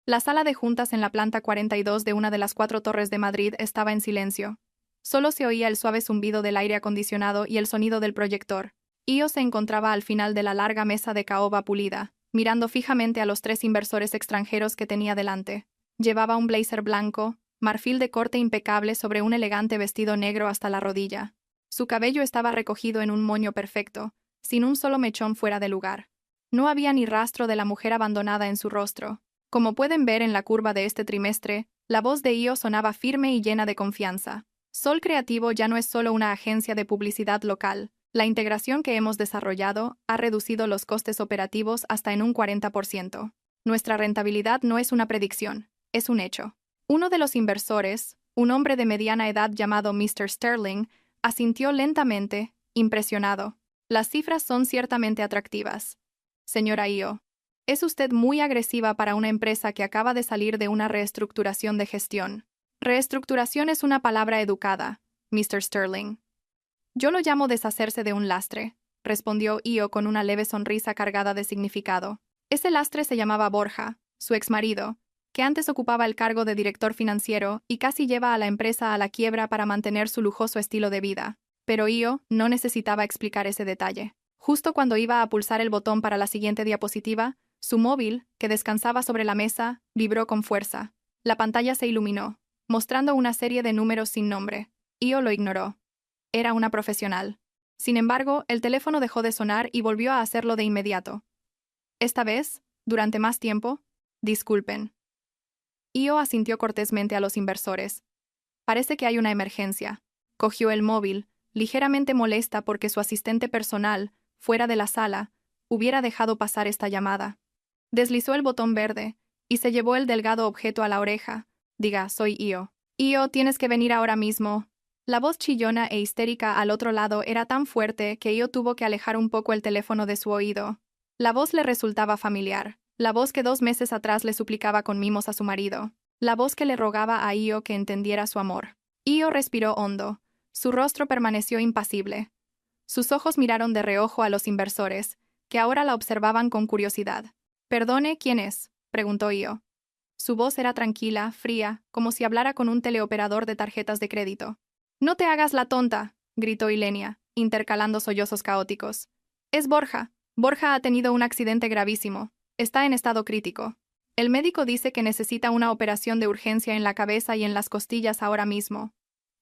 La sala de juntas en la planta 42 de una de las 4 torres de Madrid estaba en silencio. Solo se oía el suave zumbido del aire acondicionado y el sonido del proyector. Io se encontraba al final de la larga mesa de caoba pulida, mirando fijamente a los 3 inversores extranjeros que tenía delante. Llevaba un blazer blanco, marfil de corte impecable sobre un elegante vestido negro hasta la rodilla. Su cabello estaba recogido en un moño perfecto, sin un solo mechón fuera de lugar. No había ni rastro de la mujer abandonada en su rostro. Como pueden ver en la curva de este trimestre, la voz de Io sonaba firme y llena de confianza. Sol Creativo ya no es solo una agencia de publicidad local. La integración que hemos desarrollado ha reducido los costes operativos hasta en un 40%. Nuestra rentabilidad no es una predicción, es un hecho. Uno de los inversores, un hombre de mediana edad llamado Mr. Sterling, asintió lentamente, impresionado. Las cifras son ciertamente atractivas. Señora Io, es usted muy agresiva para una empresa que acaba de salir de una reestructuración de gestión. Reestructuración es una palabra educada, Mr. Sterling. Yo lo llamo deshacerse de un lastre, respondió Io con una leve sonrisa cargada de significado. Ese lastre se llamaba Borja, su exmarido, que antes ocupaba el cargo de director financiero y casi lleva a la empresa a la quiebra para mantener su lujoso estilo de vida. Pero Io no necesitaba explicar ese detalle. Justo cuando iba a pulsar el botón para la siguiente diapositiva, su móvil, que descansaba sobre la mesa, vibró con fuerza. La pantalla se iluminó, mostrando una serie de números sin nombre. Io lo ignoró. Era una profesional. Sin embargo, el teléfono dejó de sonar y volvió a hacerlo de inmediato. Esta vez, durante más tiempo, disculpen. Io asintió cortésmente a los inversores. Parece que hay una emergencia. Cogió el móvil, ligeramente molesta porque su asistente personal, fuera de la sala, hubiera dejado pasar esta llamada. Deslizó el botón verde y se llevó el delgado objeto a la oreja. Diga, soy Io. Io, tienes que venir ahora mismo. La voz chillona e histérica al otro lado era tan fuerte que Io tuvo que alejar un poco el teléfono de su oído. La voz le resultaba familiar. La voz que 2 meses atrás le suplicaba con mimos a su marido. La voz que le rogaba a Io que entendiera su amor. Io respiró hondo. Su rostro permaneció impasible. Sus ojos miraron de reojo a los inversores, que ahora la observaban con curiosidad. «Perdone, ¿quién es?», preguntó Io. Su voz era tranquila, fría, como si hablara con un teleoperador de tarjetas de crédito. «No te hagas la tonta», gritó Ilenia, intercalando sollozos caóticos. «Es Borja. Borja ha tenido un accidente gravísimo. Está en estado crítico. El médico dice que necesita una operación de urgencia en la cabeza y en las costillas ahora mismo.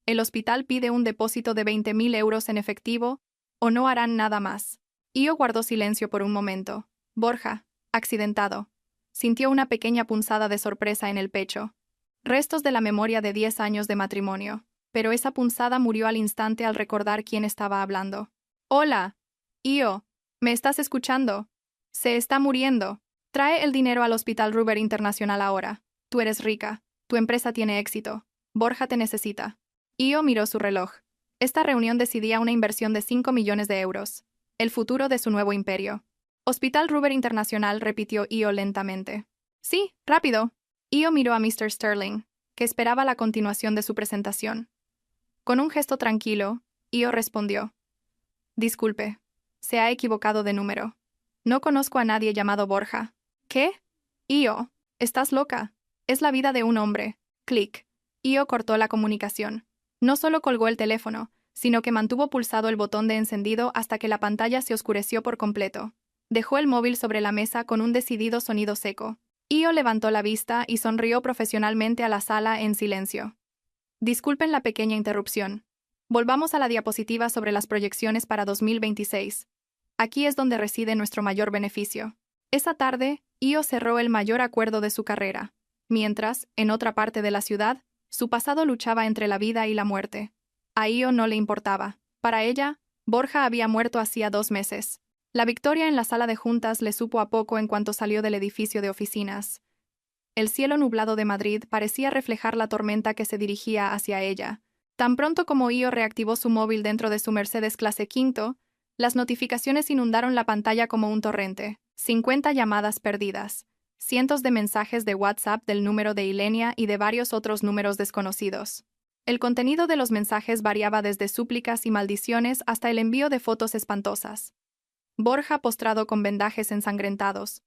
El hospital pide un depósito de 20.000 euros en efectivo, o no harán nada más». Io guardó silencio por un momento. Borja, accidentado. Sintió una pequeña punzada de sorpresa en el pecho. Restos de la memoria de 10 años de matrimonio. Pero esa punzada murió al instante al recordar quién estaba hablando. «Hola. Io. ¿Me estás escuchando? Se está muriendo. Trae el dinero al Hospital Ruber Internacional ahora. Tú eres rica. Tu empresa tiene éxito. Borja te necesita». Io miró su reloj. Esta reunión decidía una inversión de 5 millones de euros. El futuro de su nuevo imperio. «Hospital Ruber Internacional», repitió Io lentamente. «Sí, rápido». Io miró a Mr. Sterling, que esperaba la continuación de su presentación. Con un gesto tranquilo, Io respondió. «Disculpe. Se ha equivocado de número. No conozco a nadie llamado Borja». «¿Qué? Io, estás loca. Es la vida de un hombre». Clic. Io cortó la comunicación. No solo colgó el teléfono, sino que mantuvo pulsado el botón de encendido hasta que la pantalla se oscureció por completo. Dejó el móvil sobre la mesa con un decidido sonido seco. Io levantó la vista y sonrió profesionalmente a la sala en silencio. «Disculpen la pequeña interrupción. Volvamos a la diapositiva sobre las proyecciones para 2026. Aquí es donde reside nuestro mayor beneficio». Esa tarde, Io cerró el mayor acuerdo de su carrera, mientras, en otra parte de la ciudad, su pasado luchaba entre la vida y la muerte. A Io no le importaba. Para ella, Borja había muerto hacía 2 meses. La victoria en la sala de juntas le supo a poco en cuanto salió del edificio de oficinas. El cielo nublado de Madrid parecía reflejar la tormenta que se dirigía hacia ella. Tan pronto como Io reactivó su móvil dentro de su Mercedes clase quinto, las notificaciones inundaron la pantalla como un torrente. 50 llamadas perdidas. Cientos de mensajes de WhatsApp del número de Ilenia y de varios otros números desconocidos. El contenido de los mensajes variaba desde súplicas y maldiciones hasta el envío de fotos espantosas. Borja postrado con vendajes ensangrentados.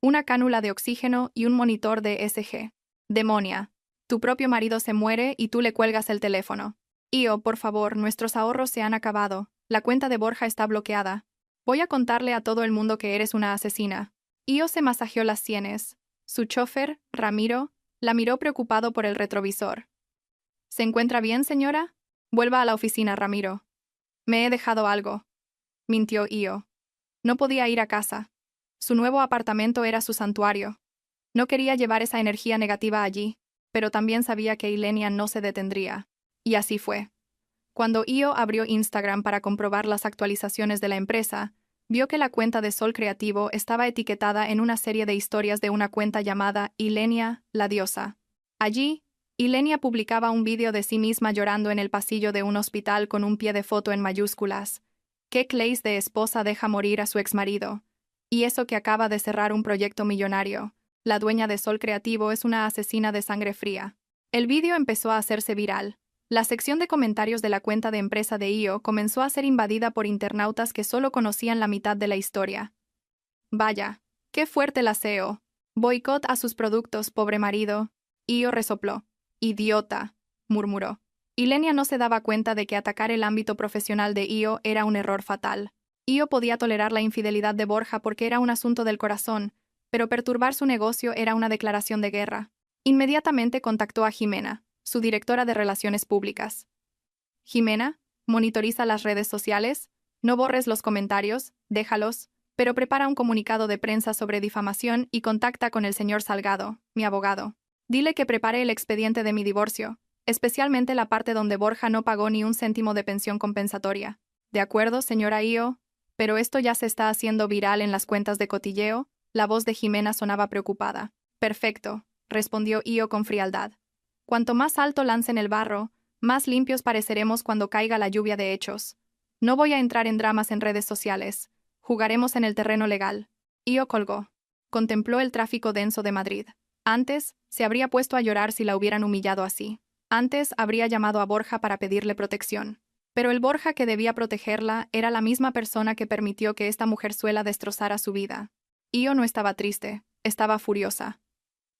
una cánula de oxígeno y un monitor de ECG. Demonia. Tu propio marido se muere y tú le cuelgas el teléfono. Io, por favor, nuestros ahorros se han acabado. La cuenta de Borja está bloqueada. Voy a contarle a todo el mundo que eres una asesina. Io se masajeó las sienes. Su chofer, Ramiro, la miró preocupado por el retrovisor. ¿Se encuentra bien, señora? Vuelva a la oficina, Ramiro. Me he dejado algo. Mintió Io. No podía ir a casa. Su nuevo apartamento era su santuario. No quería llevar esa energía negativa allí, pero también sabía que Ilenia no se detendría. Y así fue. Cuando Io abrió Instagram para comprobar las actualizaciones de la empresa, vio que la cuenta de Sol Creativo estaba etiquetada en una serie de historias de una cuenta llamada Ilenia, la diosa. Allí, Ilenia publicaba un vídeo de sí misma llorando en el pasillo de un hospital con un pie de foto en mayúsculas. ¿Qué clase de esposa deja morir a su exmarido? Y eso que acaba de cerrar un proyecto millonario. La dueña de Sol Creativo es una asesina de sangre fría. El vídeo empezó a hacerse viral. La sección de comentarios de la cuenta de empresa de Io comenzó a ser invadida por internautas que solo conocían la mitad de la historia. Vaya, qué fuerte la SEO. Boicot a sus productos, pobre marido. Io resopló. Idiota, murmuró. Ilenia no se daba cuenta de que atacar el ámbito profesional de Io era un error fatal. Io podía tolerar la infidelidad de Borja porque era un asunto del corazón, pero perturbar su negocio era una declaración de guerra. Inmediatamente contactó a Jimena, su directora de Relaciones Públicas. Jimena, monitoriza las redes sociales, no borres los comentarios, déjalos, pero prepara un comunicado de prensa sobre difamación y contacta con el señor Salgado, mi abogado. Dile que prepare el expediente de mi divorcio, especialmente la parte donde Borja no pagó ni un céntimo de pensión compensatoria. De acuerdo, señora Io, pero esto ya se está haciendo viral en las cuentas de cotilleo. La voz de Jimena sonaba preocupada. Perfecto, respondió Io con frialdad. Cuanto más alto lancen el barro, más limpios pareceremos cuando caiga la lluvia de hechos. No voy a entrar en dramas en redes sociales. Jugaremos en el terreno legal. Io colgó. Contempló el tráfico denso de Madrid. Antes, se habría puesto a llorar si la hubieran humillado así. Antes, habría llamado a Borja para pedirle protección. Pero el Borja que debía protegerla era la misma persona que permitió que esta mujerzuela destrozara su vida. Io no estaba triste, estaba furiosa.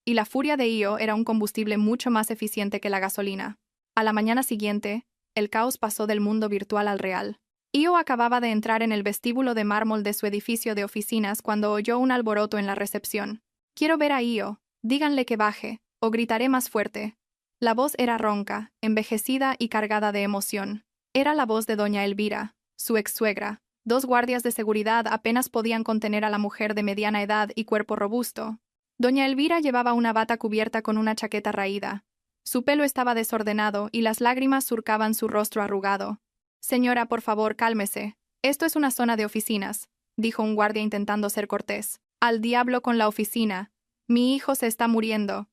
Y la furia de Io era un combustible mucho más eficiente que la gasolina. A la mañana siguiente, el caos pasó del mundo virtual al real. Io acababa de entrar en el vestíbulo de mármol de su edificio de oficinas cuando oyó un alboroto en la recepción. Quiero ver a Io, díganle que baje, o gritaré más fuerte. La voz era ronca, envejecida y cargada de emoción. Era la voz de doña Elvira, su ex-suegra. 2 guardias de seguridad apenas podían contener a la mujer de mediana edad y cuerpo robusto. Doña Elvira llevaba una bata cubierta con una chaqueta raída. Su pelo estaba desordenado y las lágrimas surcaban su rostro arrugado. Señora, por favor, cálmese. Esto es una zona de oficinas, dijo un guardia intentando ser cortés. Al diablo con la oficina. Mi hijo se está muriendo.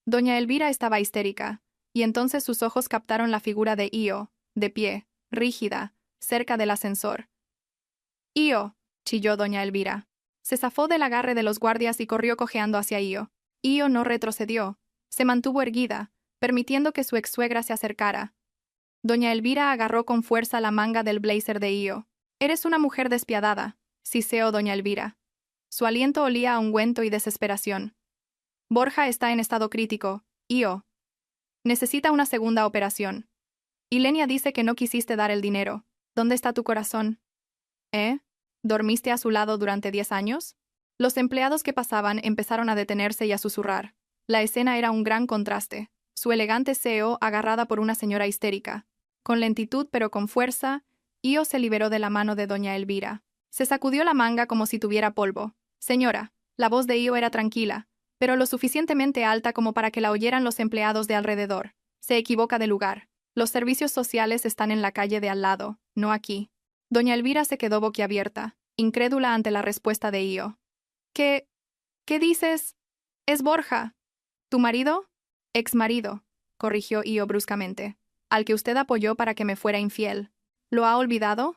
Doña Elvira estaba histérica, y entonces sus ojos captaron la figura de Io, de pie, rígida, cerca del ascensor. «Io», chilló doña Elvira. Se zafó del agarre de los guardias y corrió cojeando hacia Io. Io no retrocedió. Se mantuvo erguida, permitiendo que su ex-suegra se acercara. Doña Elvira agarró con fuerza la manga del blazer de Io. «Eres una mujer despiadada», siseó doña Elvira. Su aliento olía a ungüento y desesperación. «Borja está en estado crítico, Io. Necesita una segunda operación. Ilenia dice que no quisiste dar el dinero. ¿Dónde está tu corazón?» «¿Eh? ¿Dormiste a su lado durante 10 años?» Los empleados que pasaban empezaron a detenerse y a susurrar. La escena era un gran contraste. Su elegante CEO agarrada por una señora histérica. Con lentitud pero con fuerza, Io se liberó de la mano de doña Elvira. Se sacudió la manga como si tuviera polvo. «Señora», la voz de Io era tranquila, pero lo suficientemente alta como para que la oyeran los empleados de alrededor. «Se equivoca de lugar. Los servicios sociales están en la calle de al lado, no aquí». Doña Elvira se quedó boquiabierta, incrédula ante la respuesta de Io. ¿Qué dices? Es Borja. ¿Tu marido? Ex-marido, corrigió Io bruscamente. Al que usted apoyó para que me fuera infiel. ¿Lo ha olvidado?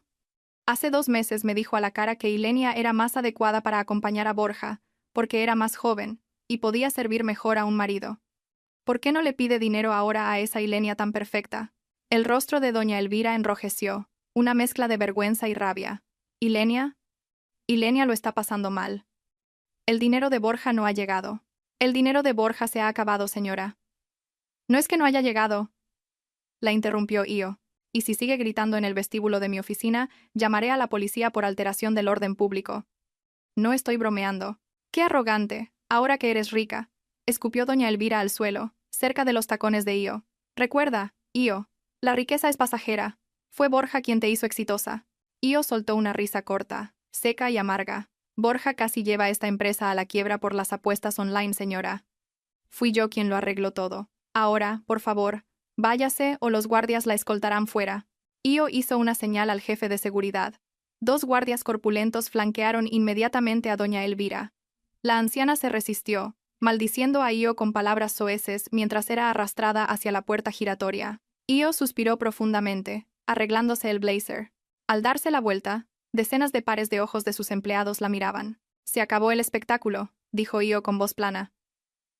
Hace 2 meses me dijo a la cara que Ilenia era más adecuada para acompañar a Borja, porque era más joven, y podía servir mejor a un marido. ¿Por qué no le pide dinero ahora a esa Ilenia tan perfecta? El rostro de doña Elvira enrojeció, una mezcla de vergüenza y rabia. ¿Ilenia? Ilenia lo está pasando mal. El dinero de Borja no ha llegado. El dinero de Borja se ha acabado, señora. No es que no haya llegado, la interrumpió Io. Y si sigue gritando en el vestíbulo de mi oficina, llamaré a la policía por alteración del orden público. No estoy bromeando. ¡Qué arrogante! Ahora que eres rica. Escupió doña Elvira al suelo, cerca de los tacones de Io. Recuerda, Io, la riqueza es pasajera. Fue Borja quien te hizo exitosa. Io soltó una risa corta, seca y amarga. Borja casi lleva esta empresa a la quiebra por las apuestas online, señora. Fui yo quien lo arregló todo. Ahora, por favor, váyase o los guardias la escoltarán fuera. Io hizo una señal al jefe de seguridad. 2 guardias corpulentos flanquearon inmediatamente a doña Elvira. La anciana se resistió, maldiciendo a Io con palabras soeces mientras era arrastrada hacia la puerta giratoria. Io suspiró profundamente, arreglándose el blazer. Al darse la vuelta, decenas de pares de ojos de sus empleados la miraban. «Se acabó el espectáculo», dijo Io con voz plana.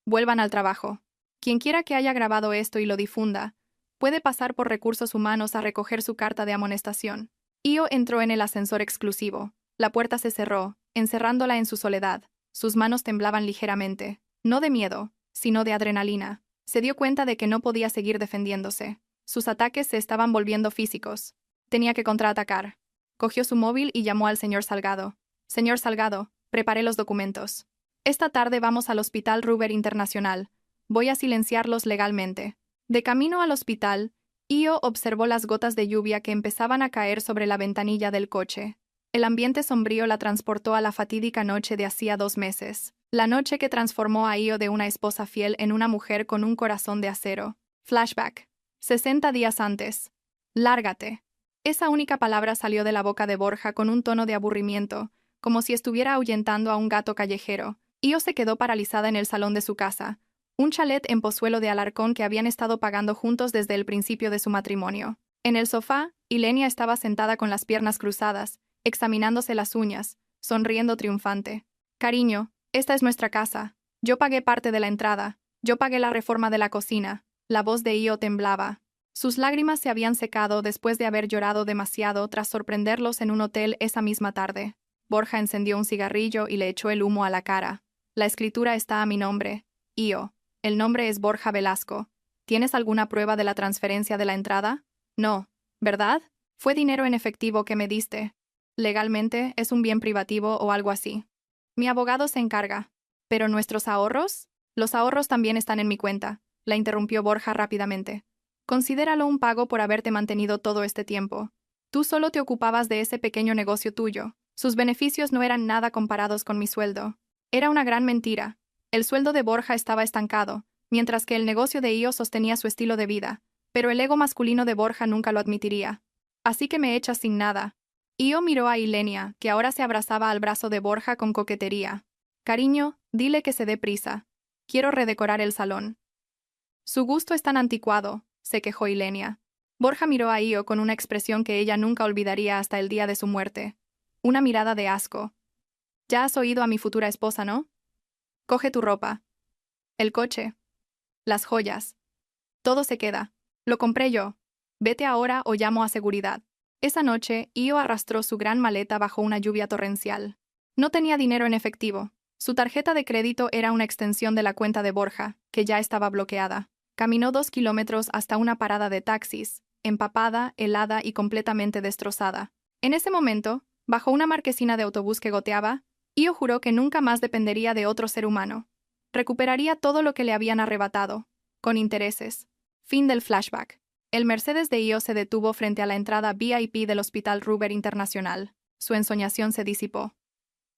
«Vuelvan al trabajo. Quien quiera que haya grabado esto y lo difunda, puede pasar por recursos humanos a recoger su carta de amonestación». Io entró en el ascensor exclusivo. La puerta se cerró, encerrándola en su soledad. Sus manos temblaban ligeramente, no de miedo, sino de adrenalina. Se dio cuenta de que no podía seguir defendiéndose. Sus ataques se estaban volviendo físicos. Tenía que contraatacar. Cogió su móvil y llamó al señor Salgado. «Señor Salgado, preparé los documentos. Esta tarde vamos al Hospital Ruber Internacional. Voy a silenciarlos legalmente». De camino al hospital, Io observó las gotas de lluvia que empezaban a caer sobre la ventanilla del coche. El ambiente sombrío la transportó a la fatídica noche de hacía 2 meses. La noche que transformó a Io de una esposa fiel en una mujer con un corazón de acero. Flashback. 60 días antes. «Lárgate». Esa única palabra salió de la boca de Borja con un tono de aburrimiento, como si estuviera ahuyentando a un gato callejero. Io se quedó paralizada en el salón de su casa, un chalet en Pozuelo de Alarcón que habían estado pagando juntos desde el principio de su matrimonio. En el sofá, Ilenia estaba sentada con las piernas cruzadas, examinándose las uñas, sonriendo triunfante. «Cariño, esta es nuestra casa. Yo pagué parte de la entrada. Yo pagué la reforma de la cocina». La voz de Io temblaba. Sus lágrimas se habían secado después de haber llorado demasiado tras sorprenderlos en un hotel esa misma tarde. Borja encendió un cigarrillo y le echó el humo a la cara. «La escritura está a mi nombre. Io. El nombre es Borja Velasco. ¿Tienes alguna prueba de la transferencia de la entrada?» «No. ¿Verdad? Fue dinero en efectivo que me diste. Legalmente es un bien privativo o algo así. Mi abogado se encarga». «¿Pero nuestros ahorros?» «Los ahorros también están en mi cuenta», la interrumpió Borja rápidamente. «Considéralo un pago por haberte mantenido todo este tiempo. Tú solo te ocupabas de ese pequeño negocio tuyo. Sus beneficios no eran nada comparados con mi sueldo. Era una gran mentira. El sueldo de Borja estaba estancado, mientras que el negocio de Io sostenía su estilo de vida, pero el ego masculino de Borja nunca lo admitiría. Así que me echas sin nada». Io miró a Ilenia, que ahora se abrazaba al brazo de Borja con coquetería. «Cariño, dile que se dé prisa. Quiero redecorar el salón». «Su gusto es tan anticuado», se quejó Ilenia. Borja miró a Io con una expresión que ella nunca olvidaría hasta el día de su muerte. Una mirada de asco. «Ya has oído a mi futura esposa, ¿no? Coge tu ropa. El coche. Las joyas. Todo se queda. Lo compré yo. Vete ahora o llamo a seguridad». Esa noche, Io arrastró su gran maleta bajo una lluvia torrencial. No tenía dinero en efectivo. Su tarjeta de crédito era una extensión de la cuenta de Borja, que ya estaba bloqueada. Caminó 2 kilómetros hasta una parada de taxis, empapada, helada y completamente destrozada. En ese momento, bajo una marquesina de autobús que goteaba, Io juró que nunca más dependería de otro ser humano. Recuperaría todo lo que le habían arrebatado, con intereses. Fin del flashback. El Mercedes de Io se detuvo frente a la entrada VIP del Hospital Ruber Internacional. Su ensoñación se disipó.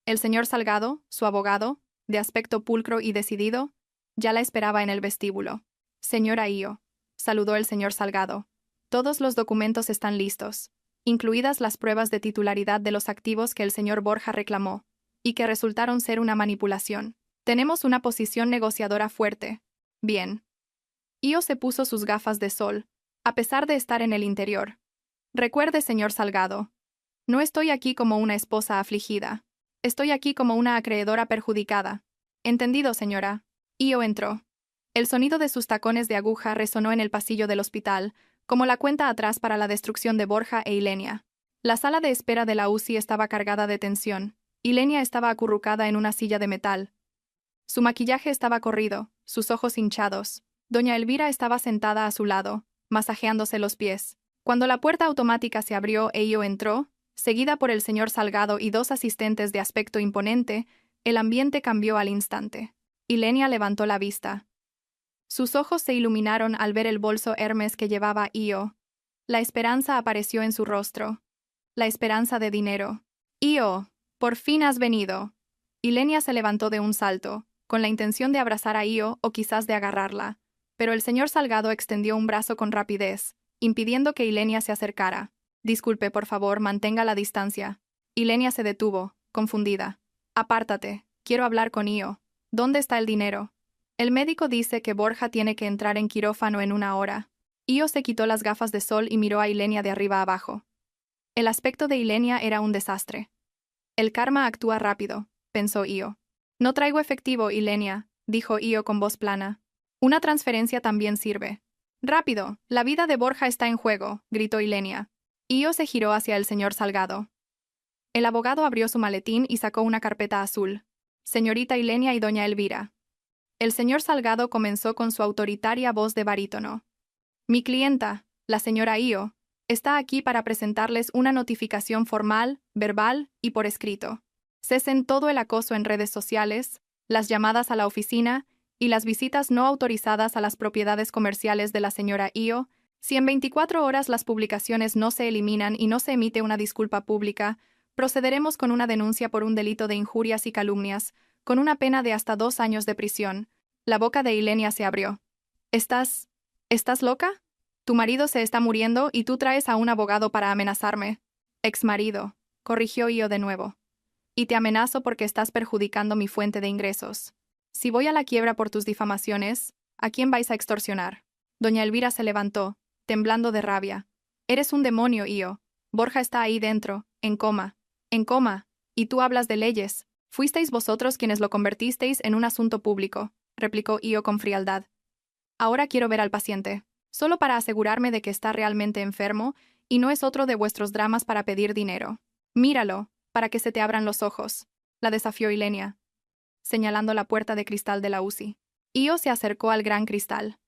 El señor Salgado, su abogado, de aspecto pulcro y decidido, ya la esperaba en el vestíbulo. «Señora Io», saludó el señor Salgado. «Todos los documentos están listos, incluidas las pruebas de titularidad de los activos que el señor Borja reclamó, y que resultaron ser una manipulación. Tenemos una posición negociadora fuerte». «Bien». Io se puso sus gafas de sol, a pesar de estar en el interior. «Recuerde, señor Salgado, no estoy aquí como una esposa afligida. Estoy aquí como una acreedora perjudicada». «Entendido, señora». Io entró. El sonido de sus tacones de aguja resonó en el pasillo del hospital, como la cuenta atrás para la destrucción de Borja e Ilenia. La sala de espera de la UCI estaba cargada de tensión. Ilenia estaba acurrucada en una silla de metal. Su maquillaje estaba corrido, sus ojos hinchados. Doña Elvira estaba sentada a su lado, masajeándose los pies. Cuando la puerta automática se abrió e Io entró, seguida por el señor Salgado y dos asistentes de aspecto imponente, el ambiente cambió al instante. Ilenia levantó la vista. Sus ojos se iluminaron al ver el bolso Hermes que llevaba Io. La esperanza apareció en su rostro. La esperanza de dinero. Io, por fin has venido. Ilenia se levantó de un salto, con la intención de abrazar a Io o quizás de agarrarla, pero el señor Salgado extendió un brazo con rapidez, impidiendo que Ilenia se acercara. Disculpe, por favor, mantenga la distancia. Ilenia se detuvo, confundida. Apártate, quiero hablar con Io. ¿Dónde está el dinero? El médico dice que Borja tiene que entrar en quirófano en 1 hora. Io se quitó las gafas de sol y miró a Ilenia de arriba abajo. El aspecto de Ilenia era un desastre. El karma actúa rápido, pensó Io. No traigo efectivo, Ilenia, dijo Io con voz plana. Una transferencia también sirve. Rápido, la vida de Borja está en juego, gritó Ilenia. Io se giró hacia el señor Salgado. El abogado abrió su maletín y sacó una carpeta azul. Señorita Ilenia y doña Elvira. El señor Salgado comenzó con su autoritaria voz de barítono. Mi clienta, la señora Io, está aquí para presentarles una notificación formal, verbal y por escrito. Cesen todo el acoso en redes sociales, las llamadas a la oficina y las visitas no autorizadas a las propiedades comerciales de la señora Io. Si en 24 horas las publicaciones no se eliminan y no se emite una disculpa pública, procederemos con una denuncia por un delito de injurias y calumnias, con una pena de hasta 2 años de prisión. La boca de Ilenia se abrió. ¿Estás loca? Tu marido se está muriendo y tú traes a un abogado para amenazarme. Exmarido, corrigió Io de nuevo. Y te amenazo porque estás perjudicando mi fuente de ingresos. Si voy a la quiebra por tus difamaciones, ¿a quién vais a extorsionar? Doña Elvira se levantó, temblando de rabia. Eres un demonio, Io. Borja está ahí dentro, en coma. En coma. Y tú hablas de leyes. Fuisteis vosotros quienes lo convertisteis en un asunto público, replicó Io con frialdad. Ahora quiero ver al paciente, solo para asegurarme de que está realmente enfermo y no es otro de vuestros dramas para pedir dinero. Míralo, para que se te abran los ojos, la desafió Ilenia, señalando la puerta de cristal de la UCI. Io se acercó al gran cristal.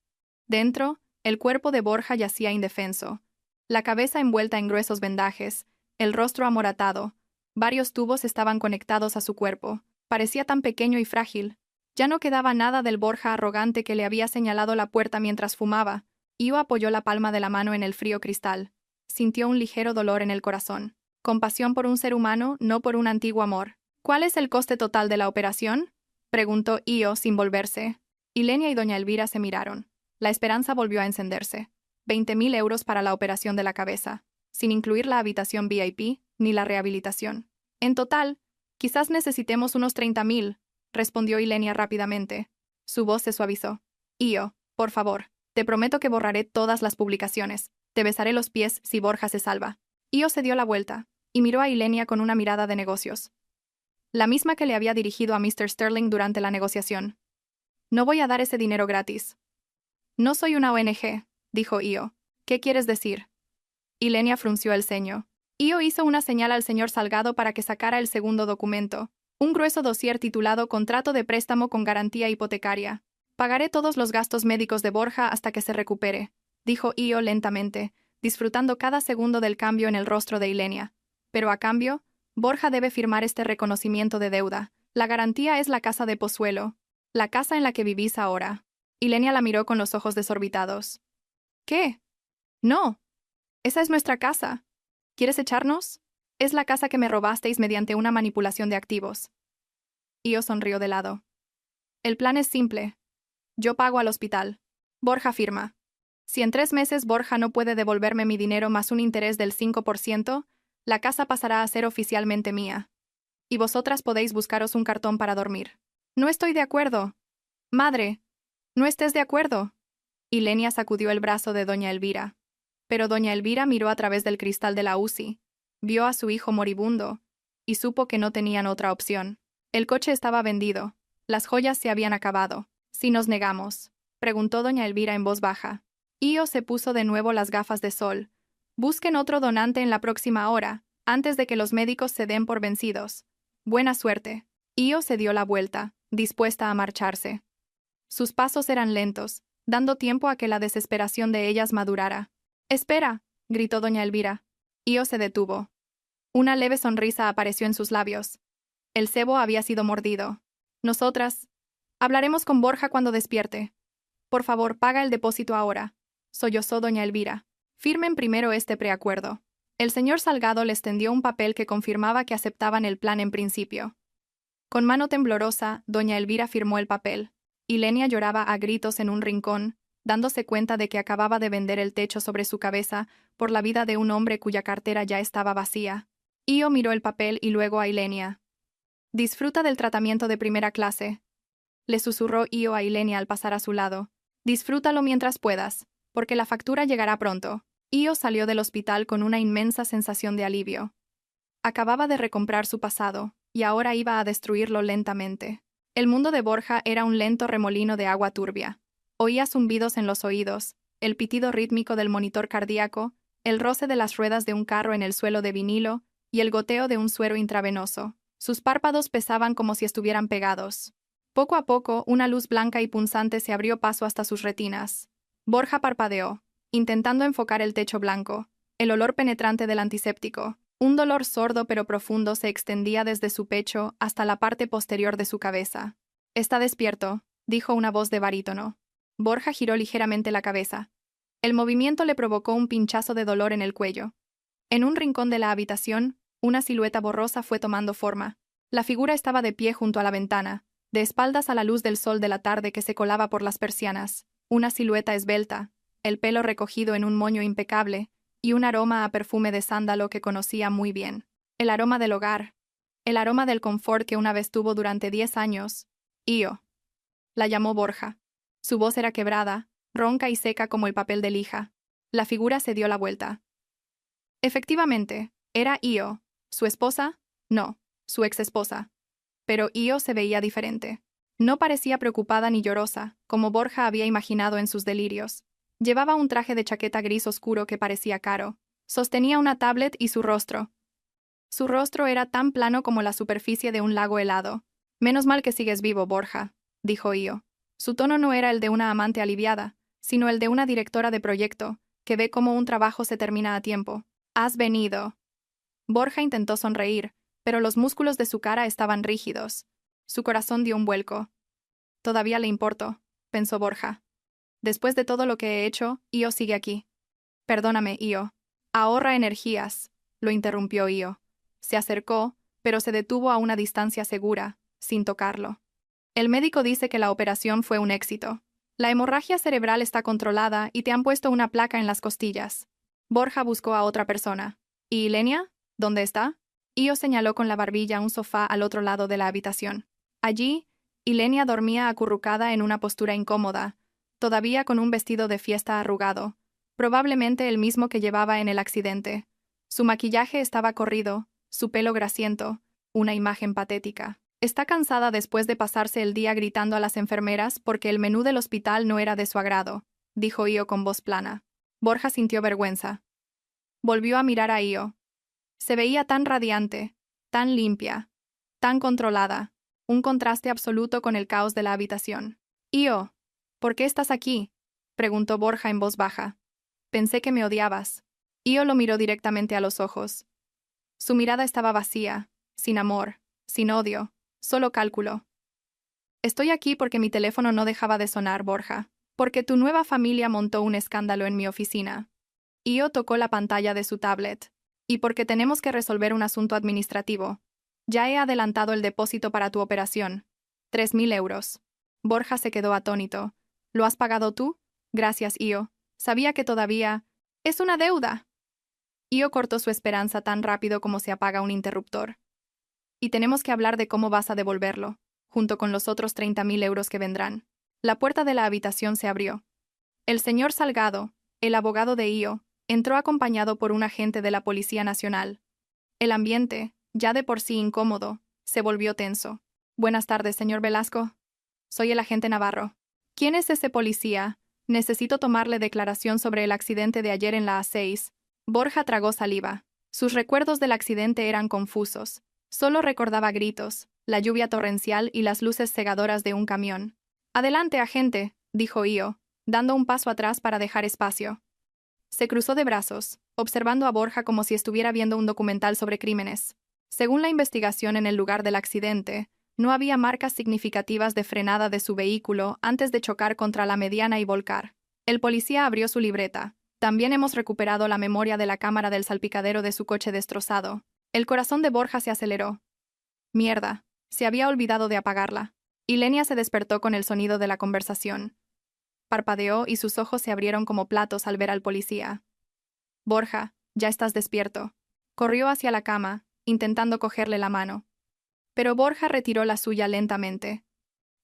Dentro, el cuerpo de Borja yacía indefenso, la cabeza envuelta en gruesos vendajes, el rostro amoratado. Varios tubos estaban conectados a su cuerpo. Parecía tan pequeño y frágil. Ya no quedaba nada del Borja arrogante que le había señalado la puerta mientras fumaba. Io apoyó la palma de la mano en el frío cristal. Sintió un ligero dolor en el corazón. Compasión por un ser humano, no por un antiguo amor. ¿Cuál es el coste total de la operación? Preguntó Io sin volverse. Ilenia y doña Elvira se miraron. La esperanza volvió a encenderse. 20.000 euros para la operación de la cabeza, sin incluir la habitación VIP ni la rehabilitación. En total, quizás necesitemos unos 30.000, respondió Ilenia rápidamente. Su voz se suavizó. Io, por favor, te prometo que borraré todas las publicaciones. Te besaré los pies si Borja se salva. Io se dio la vuelta y miró a Ilenia con una mirada de negocios. La misma que le había dirigido a Mr. Sterling durante la negociación. No voy a dar ese dinero gratis. No soy una ONG, dijo Io. ¿Qué quieres decir? Ilenia frunció el ceño. Io hizo una señal al señor Salgado para que sacara el segundo documento, un grueso dossier titulado Contrato de préstamo con garantía hipotecaria. Pagaré todos los gastos médicos de Borja hasta que se recupere, dijo Io lentamente, disfrutando cada segundo del cambio en el rostro de Ilenia. Pero a cambio, Borja debe firmar este reconocimiento de deuda. La garantía es la casa de Pozuelo, la casa en la que vivís ahora. Ilenia la miró con los ojos desorbitados. ¿Qué? No. Esa es nuestra casa. ¿Quieres echarnos? Es la casa que me robasteis mediante una manipulación de activos. Io sonrió de lado. El plan es simple. Yo pago al hospital. Borja firma. Si en 3 meses Borja no puede devolverme mi dinero más un interés del 5%, la casa pasará a ser oficialmente mía. Y vosotras podéis buscaros un cartón para dormir. No estoy de acuerdo. Madre, no estés de acuerdo. Ilenia sacudió el brazo de doña Elvira. Pero doña Elvira miró a través del cristal de la UCI, vio a su hijo moribundo, y supo que no tenían otra opción. El coche estaba vendido, las joyas se habían acabado. ¿Si nos negamos?, preguntó doña Elvira en voz baja. Io se puso de nuevo las gafas de sol. Busquen otro donante en la próxima hora, antes de que los médicos se den por vencidos. Buena suerte. Io se dio la vuelta, dispuesta a marcharse. Sus pasos eran lentos, dando tiempo a que la desesperación de ellas madurara. «¡Espera!», gritó doña Elvira. Io se detuvo. Una leve sonrisa apareció en sus labios. El cebo había sido mordido. «Nosotras. Hablaremos con Borja cuando despierte. Por favor, paga el depósito ahora», sollozó doña Elvira. «Firmen primero este preacuerdo». El señor Salgado les tendió un papel que confirmaba que aceptaban el plan en principio. Con mano temblorosa, doña Elvira firmó el papel. Ilenia lloraba a gritos en un rincón, dándose cuenta de que acababa de vender el techo sobre su cabeza por la vida de un hombre cuya cartera ya estaba vacía. Io miró el papel y luego a Ilenia. «Disfruta del tratamiento de primera clase», le susurró Io a Ilenia al pasar a su lado. «Disfrútalo mientras puedas, porque la factura llegará pronto». Io salió del hospital con una inmensa sensación de alivio. Acababa de recomprar su pasado, y ahora iba a destruirlo lentamente. El mundo de Borja era un lento remolino de agua turbia. Oía zumbidos en los oídos, el pitido rítmico del monitor cardíaco, el roce de las ruedas de un carro en el suelo de vinilo y el goteo de un suero intravenoso. Sus párpados pesaban como si estuvieran pegados. Poco a poco, una luz blanca y punzante se abrió paso hasta sus retinas. Borja parpadeó, intentando enfocar el techo blanco, el olor penetrante del antiséptico. Un dolor sordo pero profundo se extendía desde su pecho hasta la parte posterior de su cabeza. «Está despierto», dijo una voz de barítono. Borja giró ligeramente la cabeza. El movimiento le provocó un pinchazo de dolor en el cuello. En un rincón de la habitación, una silueta borrosa fue tomando forma. La figura estaba de pie junto a la ventana, de espaldas a la luz del sol de la tarde que se colaba por las persianas. Una silueta esbelta, el pelo recogido en un moño impecable, y un aroma a perfume de sándalo que conocía muy bien. El aroma del hogar. El aroma del confort que una vez tuvo durante 10 años. «Io», la llamó Borja. Su voz era quebrada, ronca y seca como el papel de lija. La figura se dio la vuelta. Efectivamente, era Io. ¿Su esposa? No, su exesposa. Pero Io se veía diferente. No parecía preocupada ni llorosa, como Borja había imaginado en sus delirios. Llevaba un traje de chaqueta gris oscuro que parecía caro. Sostenía una tablet y su rostro. Su rostro era tan plano como la superficie de un lago helado. «Menos mal que sigues vivo, Borja», dijo Io. Su tono no era el de una amante aliviada, sino el de una directora de proyecto, que ve cómo un trabajo se termina a tiempo. «Has venido». Borja intentó sonreír, pero los músculos de su cara estaban rígidos. Su corazón dio un vuelco. «Todavía le importo», pensó Borja. «Después de todo lo que he hecho, Io sigue aquí». «Perdóname, Io». «Ahorra energías», lo interrumpió Io. Se acercó, pero se detuvo a una distancia segura, sin tocarlo. «El médico dice que la operación fue un éxito. La hemorragia cerebral está controlada y te han puesto una placa en las costillas». Borja buscó a otra persona. «¿Y Ilenia? ¿Dónde está?» Io señaló con la barbilla un sofá al otro lado de la habitación. Allí, Ilenia dormía acurrucada en una postura incómoda, todavía con un vestido de fiesta arrugado, probablemente el mismo que llevaba en el accidente. Su maquillaje estaba corrido, su pelo grasiento, una imagen patética. «Está cansada después de pasarse el día gritando a las enfermeras porque el menú del hospital no era de su agrado», dijo Io con voz plana. Borja sintió vergüenza. Volvió a mirar a Io. Se veía tan radiante, tan limpia, tan controlada, un contraste absoluto con el caos de la habitación. «Io, ¿por qué estás aquí?», preguntó Borja en voz baja. «Pensé que me odiabas». Io lo miró directamente a los ojos. Su mirada estaba vacía, sin amor, sin odio, solo cálculo. «Estoy aquí porque mi teléfono no dejaba de sonar, Borja, porque tu nueva familia montó un escándalo en mi oficina». Io tocó la pantalla de su tablet. «Y porque tenemos que resolver un asunto administrativo. Ya he adelantado el depósito para tu operación. 3.000 euros». Borja se quedó atónito. «¿Lo has pagado tú?» «Gracias, Io. Sabía que todavía... ¡Es una deuda!». Io cortó su esperanza tan rápido como se apaga un interruptor. «Y tenemos que hablar de cómo vas a devolverlo, junto con los otros 30.000 euros que vendrán». La puerta de la habitación se abrió. El señor Salgado, el abogado de Io, entró acompañado por un agente de la Policía Nacional. El ambiente, ya de por sí incómodo, se volvió tenso. «Buenas tardes, señor Velasco. Soy el agente Navarro». «¿Quién es ese policía? Necesito tomarle declaración sobre el accidente de ayer en la A6. Borja tragó saliva. Sus recuerdos del accidente eran confusos. Solo recordaba gritos, la lluvia torrencial y las luces cegadoras de un camión. «Adelante, agente», dijo Io, dando un paso atrás para dejar espacio. Se cruzó de brazos, observando a Borja como si estuviera viendo un documental sobre crímenes. Según la investigación en el lugar del accidente, no había marcas significativas de frenada de su vehículo antes de chocar contra la mediana y volcar. El policía abrió su libreta. También hemos recuperado la memoria de la cámara del salpicadero de su coche destrozado. El corazón de Borja se aceleró. Mierda, se había olvidado de apagarla. Ilenia se despertó con el sonido de la conversación. Parpadeó y sus ojos se abrieron como platos al ver al policía. Borja, ya estás despierto. Corrió hacia la cama, intentando cogerle la mano. Pero Borja retiró la suya lentamente.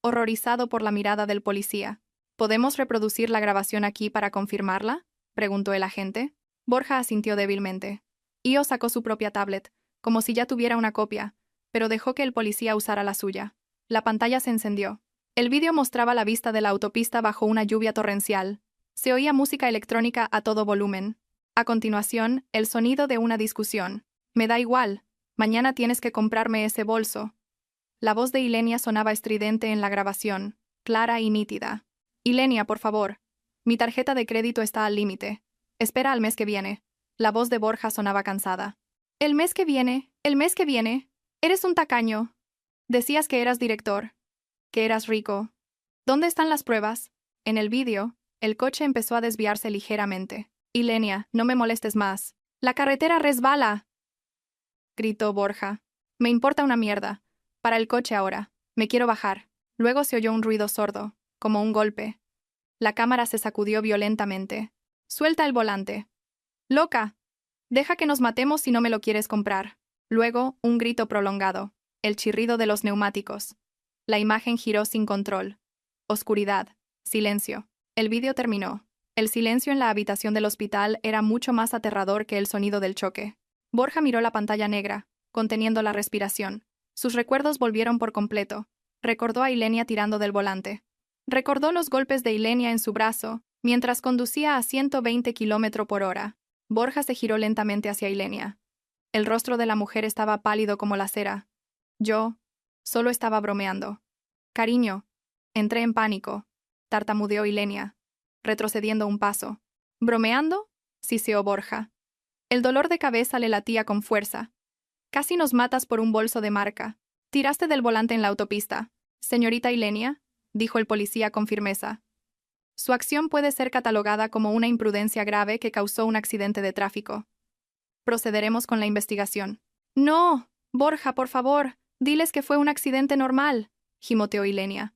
Horrorizado por la mirada del policía. ¿Podemos reproducir la grabación aquí para confirmarla?, preguntó el agente. Borja asintió débilmente. Io sacó su propia tablet, como si ya tuviera una copia, pero dejó que el policía usara la suya. La pantalla se encendió. El vídeo mostraba la vista de la autopista bajo una lluvia torrencial. Se oía música electrónica a todo volumen. A continuación, el sonido de una discusión. «Me da igual. Mañana tienes que comprarme ese bolso». La voz de Ilenia sonaba estridente en la grabación, clara y nítida. «Ilenia, por favor. Mi tarjeta de crédito está al límite. Espera al mes que viene». La voz de Borja sonaba cansada. «¿El mes que viene? ¿El mes que viene? Eres un tacaño. Decías que eras director. Que eras rico. ¿Dónde están las pruebas?» En el vídeo, el coche empezó a desviarse ligeramente. «Ilenia, no me molestes más. ¡La carretera resbala!», gritó Borja. «Me importa una mierda. Para el coche ahora. Me quiero bajar». Luego se oyó un ruido sordo, como un golpe. La cámara se sacudió violentamente. «Suelta el volante. ¡Loca! Deja que nos matemos si no me lo quieres comprar». Luego, un grito prolongado. El chirrido de los neumáticos. La imagen giró sin control. Oscuridad. Silencio. El vídeo terminó. El silencio en la habitación del hospital era mucho más aterrador que el sonido del choque. Borja miró la pantalla negra, conteniendo la respiración. Sus recuerdos volvieron por completo. Recordó a Ilenia tirando del volante. Recordó los golpes de Ilenia en su brazo, mientras conducía a 120 km/h. Borja se giró lentamente hacia Ilenia. El rostro de la mujer estaba pálido como la cera. «Yo solo estaba bromeando». «Cariño». Entré en pánico. Tartamudeó Ilenia, retrocediendo un paso. «¿Bromeando?», siseó Borja. El dolor de cabeza le latía con fuerza. «Casi nos matas por un bolso de marca. Tiraste del volante en la autopista». «Señorita Ilenia», dijo el policía con firmeza. «Su acción puede ser catalogada como una imprudencia grave que causó un accidente de tráfico. Procederemos con la investigación». «No, Borja, por favor, diles que fue un accidente normal», gimoteó Ilenia.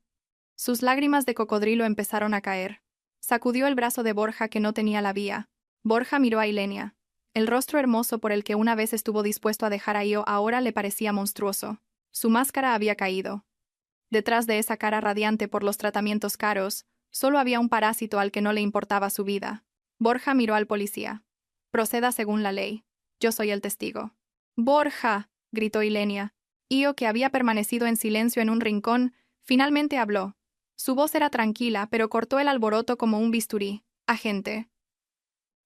Sus lágrimas de cocodrilo empezaron a caer. Sacudió el brazo de Borja que no tenía la vía. Borja miró a Ilenia. El rostro hermoso por el que una vez estuvo dispuesto a dejar a Io ahora le parecía monstruoso. Su máscara había caído. Detrás de esa cara radiante por los tratamientos caros, solo había un parásito al que no le importaba su vida. Borja miró al policía. «Proceda según la ley. Yo soy el testigo». «Borja», gritó Ilenia. Io, que había permanecido en silencio en un rincón, finalmente habló. Su voz era tranquila, pero cortó el alboroto como un bisturí. «Agente.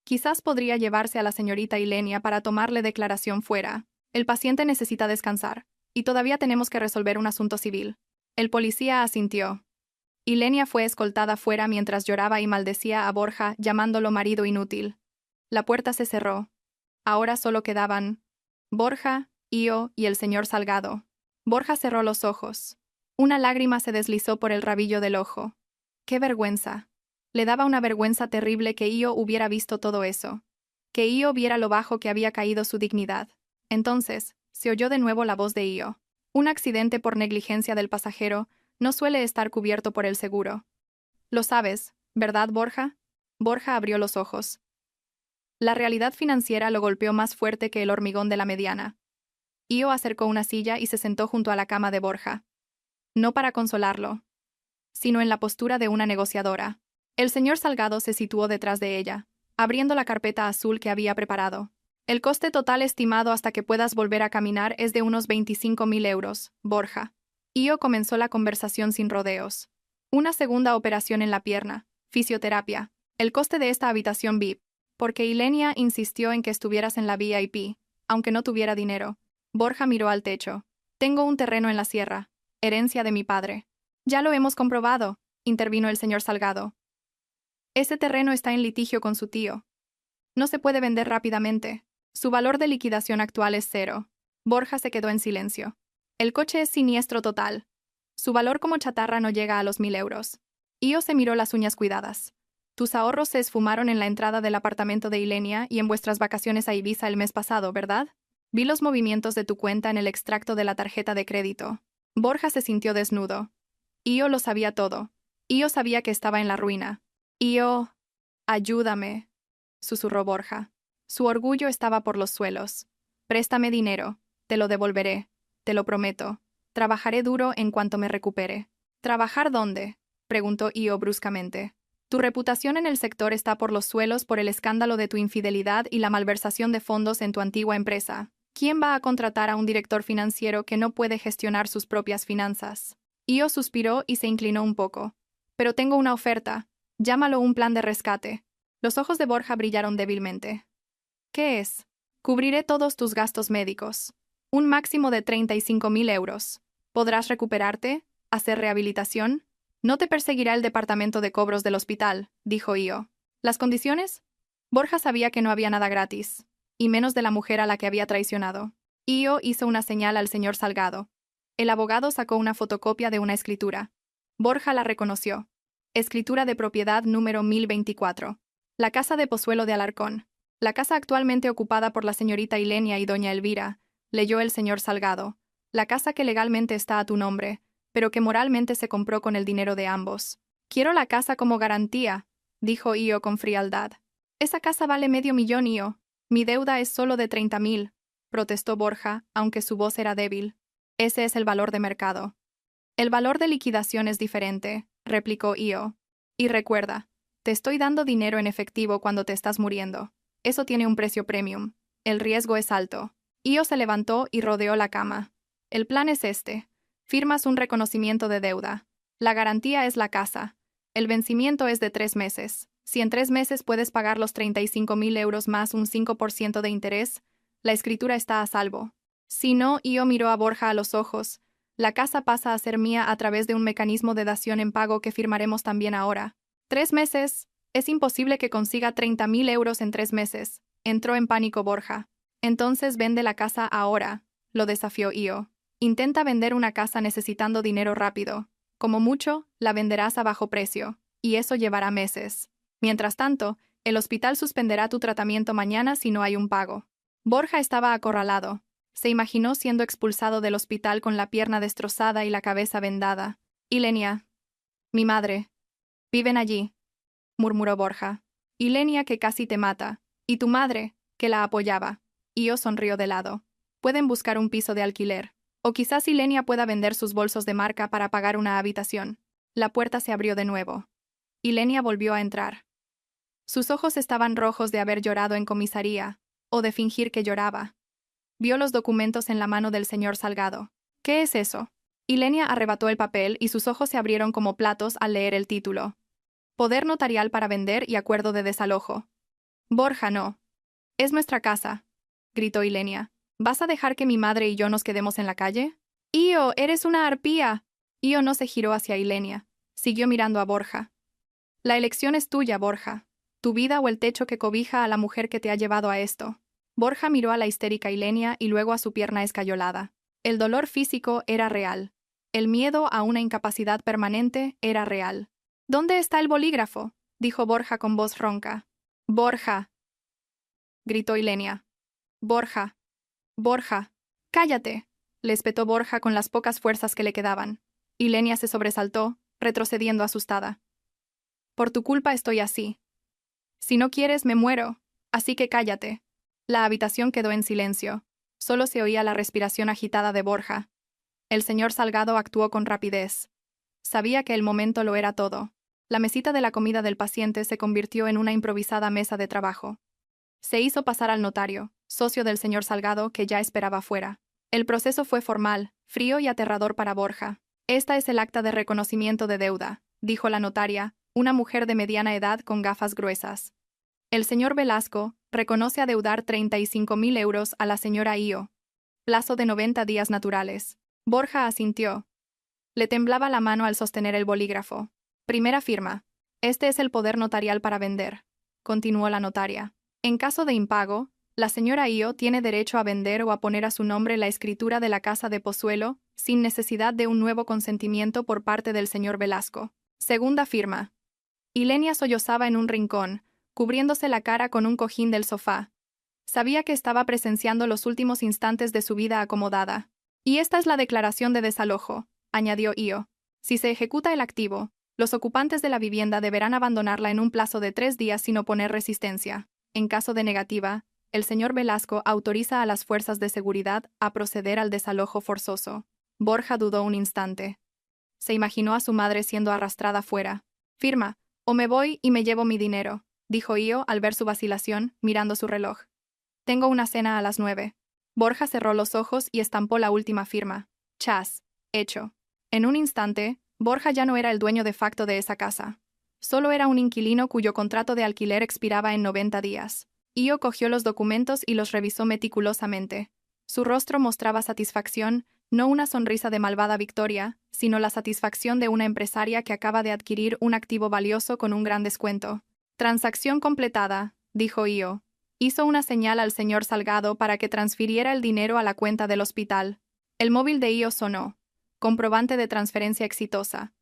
Quizás podría llevarse a la señorita Ilenia para tomarle declaración fuera. El paciente necesita descansar, y todavía tenemos que resolver un asunto civil». El policía asintió. Ilenia fue escoltada fuera mientras lloraba y maldecía a Borja, llamándolo marido inútil. La puerta se cerró. Ahora solo quedaban Borja, Io y el señor Salgado. Borja cerró los ojos. Una lágrima se deslizó por el rabillo del ojo. ¡Qué vergüenza! Le daba una vergüenza terrible que Io hubiera visto todo eso. Que Io viera lo bajo que había caído su dignidad. Entonces, se oyó de nuevo la voz de Io. Un accidente por negligencia del pasajero no suele estar cubierto por el seguro. Lo sabes, ¿verdad, Borja? Borja abrió los ojos. La realidad financiera lo golpeó más fuerte que el hormigón de la mediana. Io acercó una silla y se sentó junto a la cama de Borja. No para consolarlo, sino en la postura de una negociadora. El señor Salgado se situó detrás de ella, abriendo la carpeta azul que había preparado. El coste total estimado hasta que puedas volver a caminar es de unos 25.000 euros, Borja. Io comenzó la conversación sin rodeos. Una segunda operación en la pierna, fisioterapia, el coste de esta habitación VIP, porque Ilenia insistió en que estuvieras en la VIP, aunque no tuviera dinero. Borja miró al techo. Tengo un terreno en la sierra, herencia de mi padre. Ya lo hemos comprobado, intervino el señor Salgado. Ese terreno está en litigio con su tío. No se puede vender rápidamente. Su valor de liquidación actual es 0. Borja se quedó en silencio. El coche es siniestro total. Su valor como chatarra no llega a los 1.000 euros. Io se miró las uñas cuidadas. Tus ahorros se esfumaron en la entrada del apartamento de Ilenia y en vuestras vacaciones a Ibiza el mes pasado, ¿verdad? Vi los movimientos de tu cuenta en el extracto de la tarjeta de crédito. Borja se sintió desnudo. Io lo sabía todo. Io sabía que estaba en la ruina. Io... Ayúdame, susurró Borja. Su orgullo estaba por los suelos. Préstame dinero, te lo devolveré, te lo prometo. Trabajaré duro en cuanto me recupere. ¿Trabajar dónde?, preguntó Io bruscamente. Tu reputación en el sector está por los suelos por el escándalo de tu infidelidad y la malversación de fondos en tu antigua empresa. ¿Quién va a contratar a un director financiero que no puede gestionar sus propias finanzas? Io suspiró y se inclinó un poco. Pero tengo una oferta. Llámalo un plan de rescate. Los ojos de Borja brillaron débilmente. ¿Qué es? Cubriré todos tus gastos médicos. Un máximo de 35.000 euros. ¿Podrás recuperarte? ¿Hacer rehabilitación? No te perseguirá el departamento de cobros del hospital, dijo Io. ¿Las condiciones? Borja sabía que no había nada gratis, y menos de la mujer a la que había traicionado. Io hizo una señal al señor Salgado. El abogado sacó una fotocopia de una escritura. Borja la reconoció. Escritura de propiedad número 1024. La casa de Pozuelo de Alarcón. La casa actualmente ocupada por la señorita Ilenia y doña Elvira, leyó el señor Salgado. La casa que legalmente está a tu nombre, pero que moralmente se compró con el dinero de ambos. Quiero la casa como garantía, dijo Io con frialdad. Esa casa vale $500.000, Io. Mi deuda es solo de 30.000, protestó Borja, aunque su voz era débil. Ese es el valor de mercado. El valor de liquidación es diferente, replicó Io. Y recuerda, te estoy dando dinero en efectivo cuando te estás muriendo. Eso tiene un precio premium. El riesgo es alto. Io se levantó y rodeó la cama. El plan es este. Firmas un reconocimiento de deuda. La garantía es la casa. El vencimiento es de 3 meses. Si en 3 meses puedes pagar los 35.000 euros más un 5% de interés, la escritura está a salvo. Si no, Io miró a Borja a los ojos. La casa pasa a ser mía a través de un mecanismo de dación en pago que firmaremos también ahora. 3 meses. Es imposible que consiga 30.000 euros en 3 meses. Entró en pánico Borja. Entonces vende la casa ahora, lo desafió Io. Intenta vender una casa necesitando dinero rápido. Como mucho, la venderás a bajo precio, y eso llevará meses. Mientras tanto, el hospital suspenderá tu tratamiento mañana si no hay un pago. Borja estaba acorralado. Se imaginó siendo expulsado del hospital con la pierna destrozada y la cabeza vendada. Ilenia. Mi madre. Viven allí, murmuró Borja. Ilenia que casi te mata. Y tu madre, que la apoyaba. Io sonrió de lado. Pueden buscar un piso de alquiler. O quizás Ilenia pueda vender sus bolsos de marca para pagar una habitación. La puerta se abrió de nuevo. Ilenia volvió a entrar. Sus ojos estaban rojos de haber llorado en comisaría, o de fingir que lloraba. Vio los documentos en la mano del señor Salgado. ¿Qué es eso? Ilenia arrebató el papel y sus ojos se abrieron como platos al leer el título. Poder notarial para vender y acuerdo de desalojo. Borja, no. Es nuestra casa, gritó Ilenia. ¿Vas a dejar que mi madre y yo nos quedemos en la calle? Io, eres una arpía. Io no se giró hacia Ilenia. Siguió mirando a Borja. La elección es tuya, Borja. Tu vida o el techo que cobija a la mujer que te ha llevado a esto. Borja miró a la histérica Ilenia y luego a su pierna escayolada. El dolor físico era real. El miedo a una incapacidad permanente era real. ¿Dónde está el bolígrafo?, dijo Borja con voz ronca. Borja, gritó Ilenia. Borja. Borja. Cállate, le espetó Borja con las pocas fuerzas que le quedaban. Ilenia se sobresaltó, retrocediendo asustada. Por tu culpa estoy así. Si no quieres, me muero, así que cállate. La habitación quedó en silencio. Solo se oía la respiración agitada de Borja. El señor Salgado actuó con rapidez. Sabía que el momento lo era todo. La mesita de la comida del paciente se convirtió en una improvisada mesa de trabajo. Se hizo pasar al notario, socio del señor Salgado, que ya esperaba fuera. El proceso fue formal, frío y aterrador para Borja. Esta es el acta de reconocimiento de deuda, dijo la notaria, una mujer de mediana edad con gafas gruesas. El señor Velasco reconoce adeudar 35.000 euros a la señora Io. Plazo de 90 días naturales. Borja asintió. Le temblaba la mano al sostener el bolígrafo. Primera firma. Este es el poder notarial para vender, continuó la notaria. En caso de impago, la señora Io tiene derecho a vender o a poner a su nombre la escritura de la casa de Pozuelo, sin necesidad de un nuevo consentimiento por parte del señor Velasco. Segunda firma. Ilenia sollozaba en un rincón, cubriéndose la cara con un cojín del sofá. Sabía que estaba presenciando los últimos instantes de su vida acomodada. Y esta es la declaración de desalojo, añadió Io. Si se ejecuta el activo, los ocupantes de la vivienda deberán abandonarla en un plazo de 3 días sin oponer resistencia. En caso de negativa, el señor Velasco autoriza a las fuerzas de seguridad a proceder al desalojo forzoso. Borja dudó un instante. Se imaginó a su madre siendo arrastrada fuera. Firma, o me voy y me llevo mi dinero, dijo Io al ver su vacilación, mirando su reloj. Tengo una cena a las 9. Borja cerró los ojos y estampó la última firma. Chas. Hecho. En un instante, Borja ya no era el dueño de facto de esa casa. Solo era un inquilino cuyo contrato de alquiler expiraba en 90 días. Io cogió los documentos y los revisó meticulosamente. Su rostro mostraba satisfacción, no una sonrisa de malvada victoria, sino la satisfacción de una empresaria que acaba de adquirir un activo valioso con un gran descuento. Transacción completada, dijo Io. Hizo una señal al señor Salgado para que transfiriera el dinero a la cuenta del hospital. El móvil de Io sonó. Comprobante de transferencia exitosa.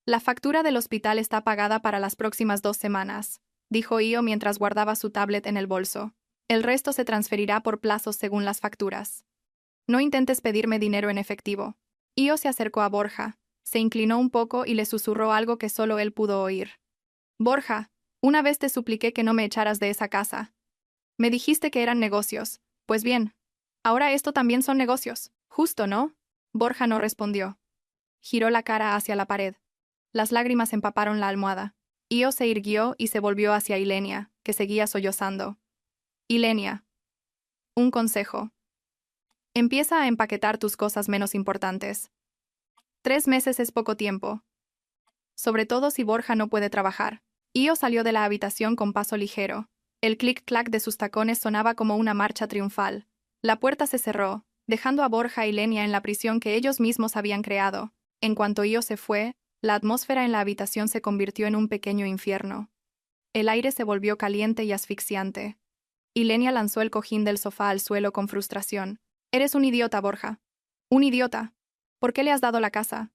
La factura del hospital está pagada para las próximas 2 semanas, dijo Io mientras guardaba su tablet en el bolso. El resto se transferirá por plazos según las facturas. No intentes pedirme dinero en efectivo. Io se acercó a Borja, se inclinó un poco y le susurró algo que solo él pudo oír. Borja, una vez te supliqué que no me echaras de esa casa. Me dijiste que eran negocios. Pues bien, ahora esto también son negocios. Justo, ¿no? Borja no respondió. Giró la cara hacia la pared. Las lágrimas empaparon la almohada. Io se irguió y se volvió hacia Ilenia, que seguía sollozando. Ilenia. Un consejo. Empieza a empaquetar tus cosas menos importantes. 3 meses es poco tiempo. Sobre todo si Borja no puede trabajar. Io salió de la habitación con paso ligero. El clic-clac de sus tacones sonaba como una marcha triunfal. La puerta se cerró, dejando a Borja y Ilenia en la prisión que ellos mismos habían creado. En cuanto Io se fue, la atmósfera en la habitación se convirtió en un pequeño infierno. El aire se volvió caliente y asfixiante. Ilenia lanzó el cojín del sofá al suelo con frustración. Eres un idiota, Borja. Un idiota. ¿Por qué le has dado la casa?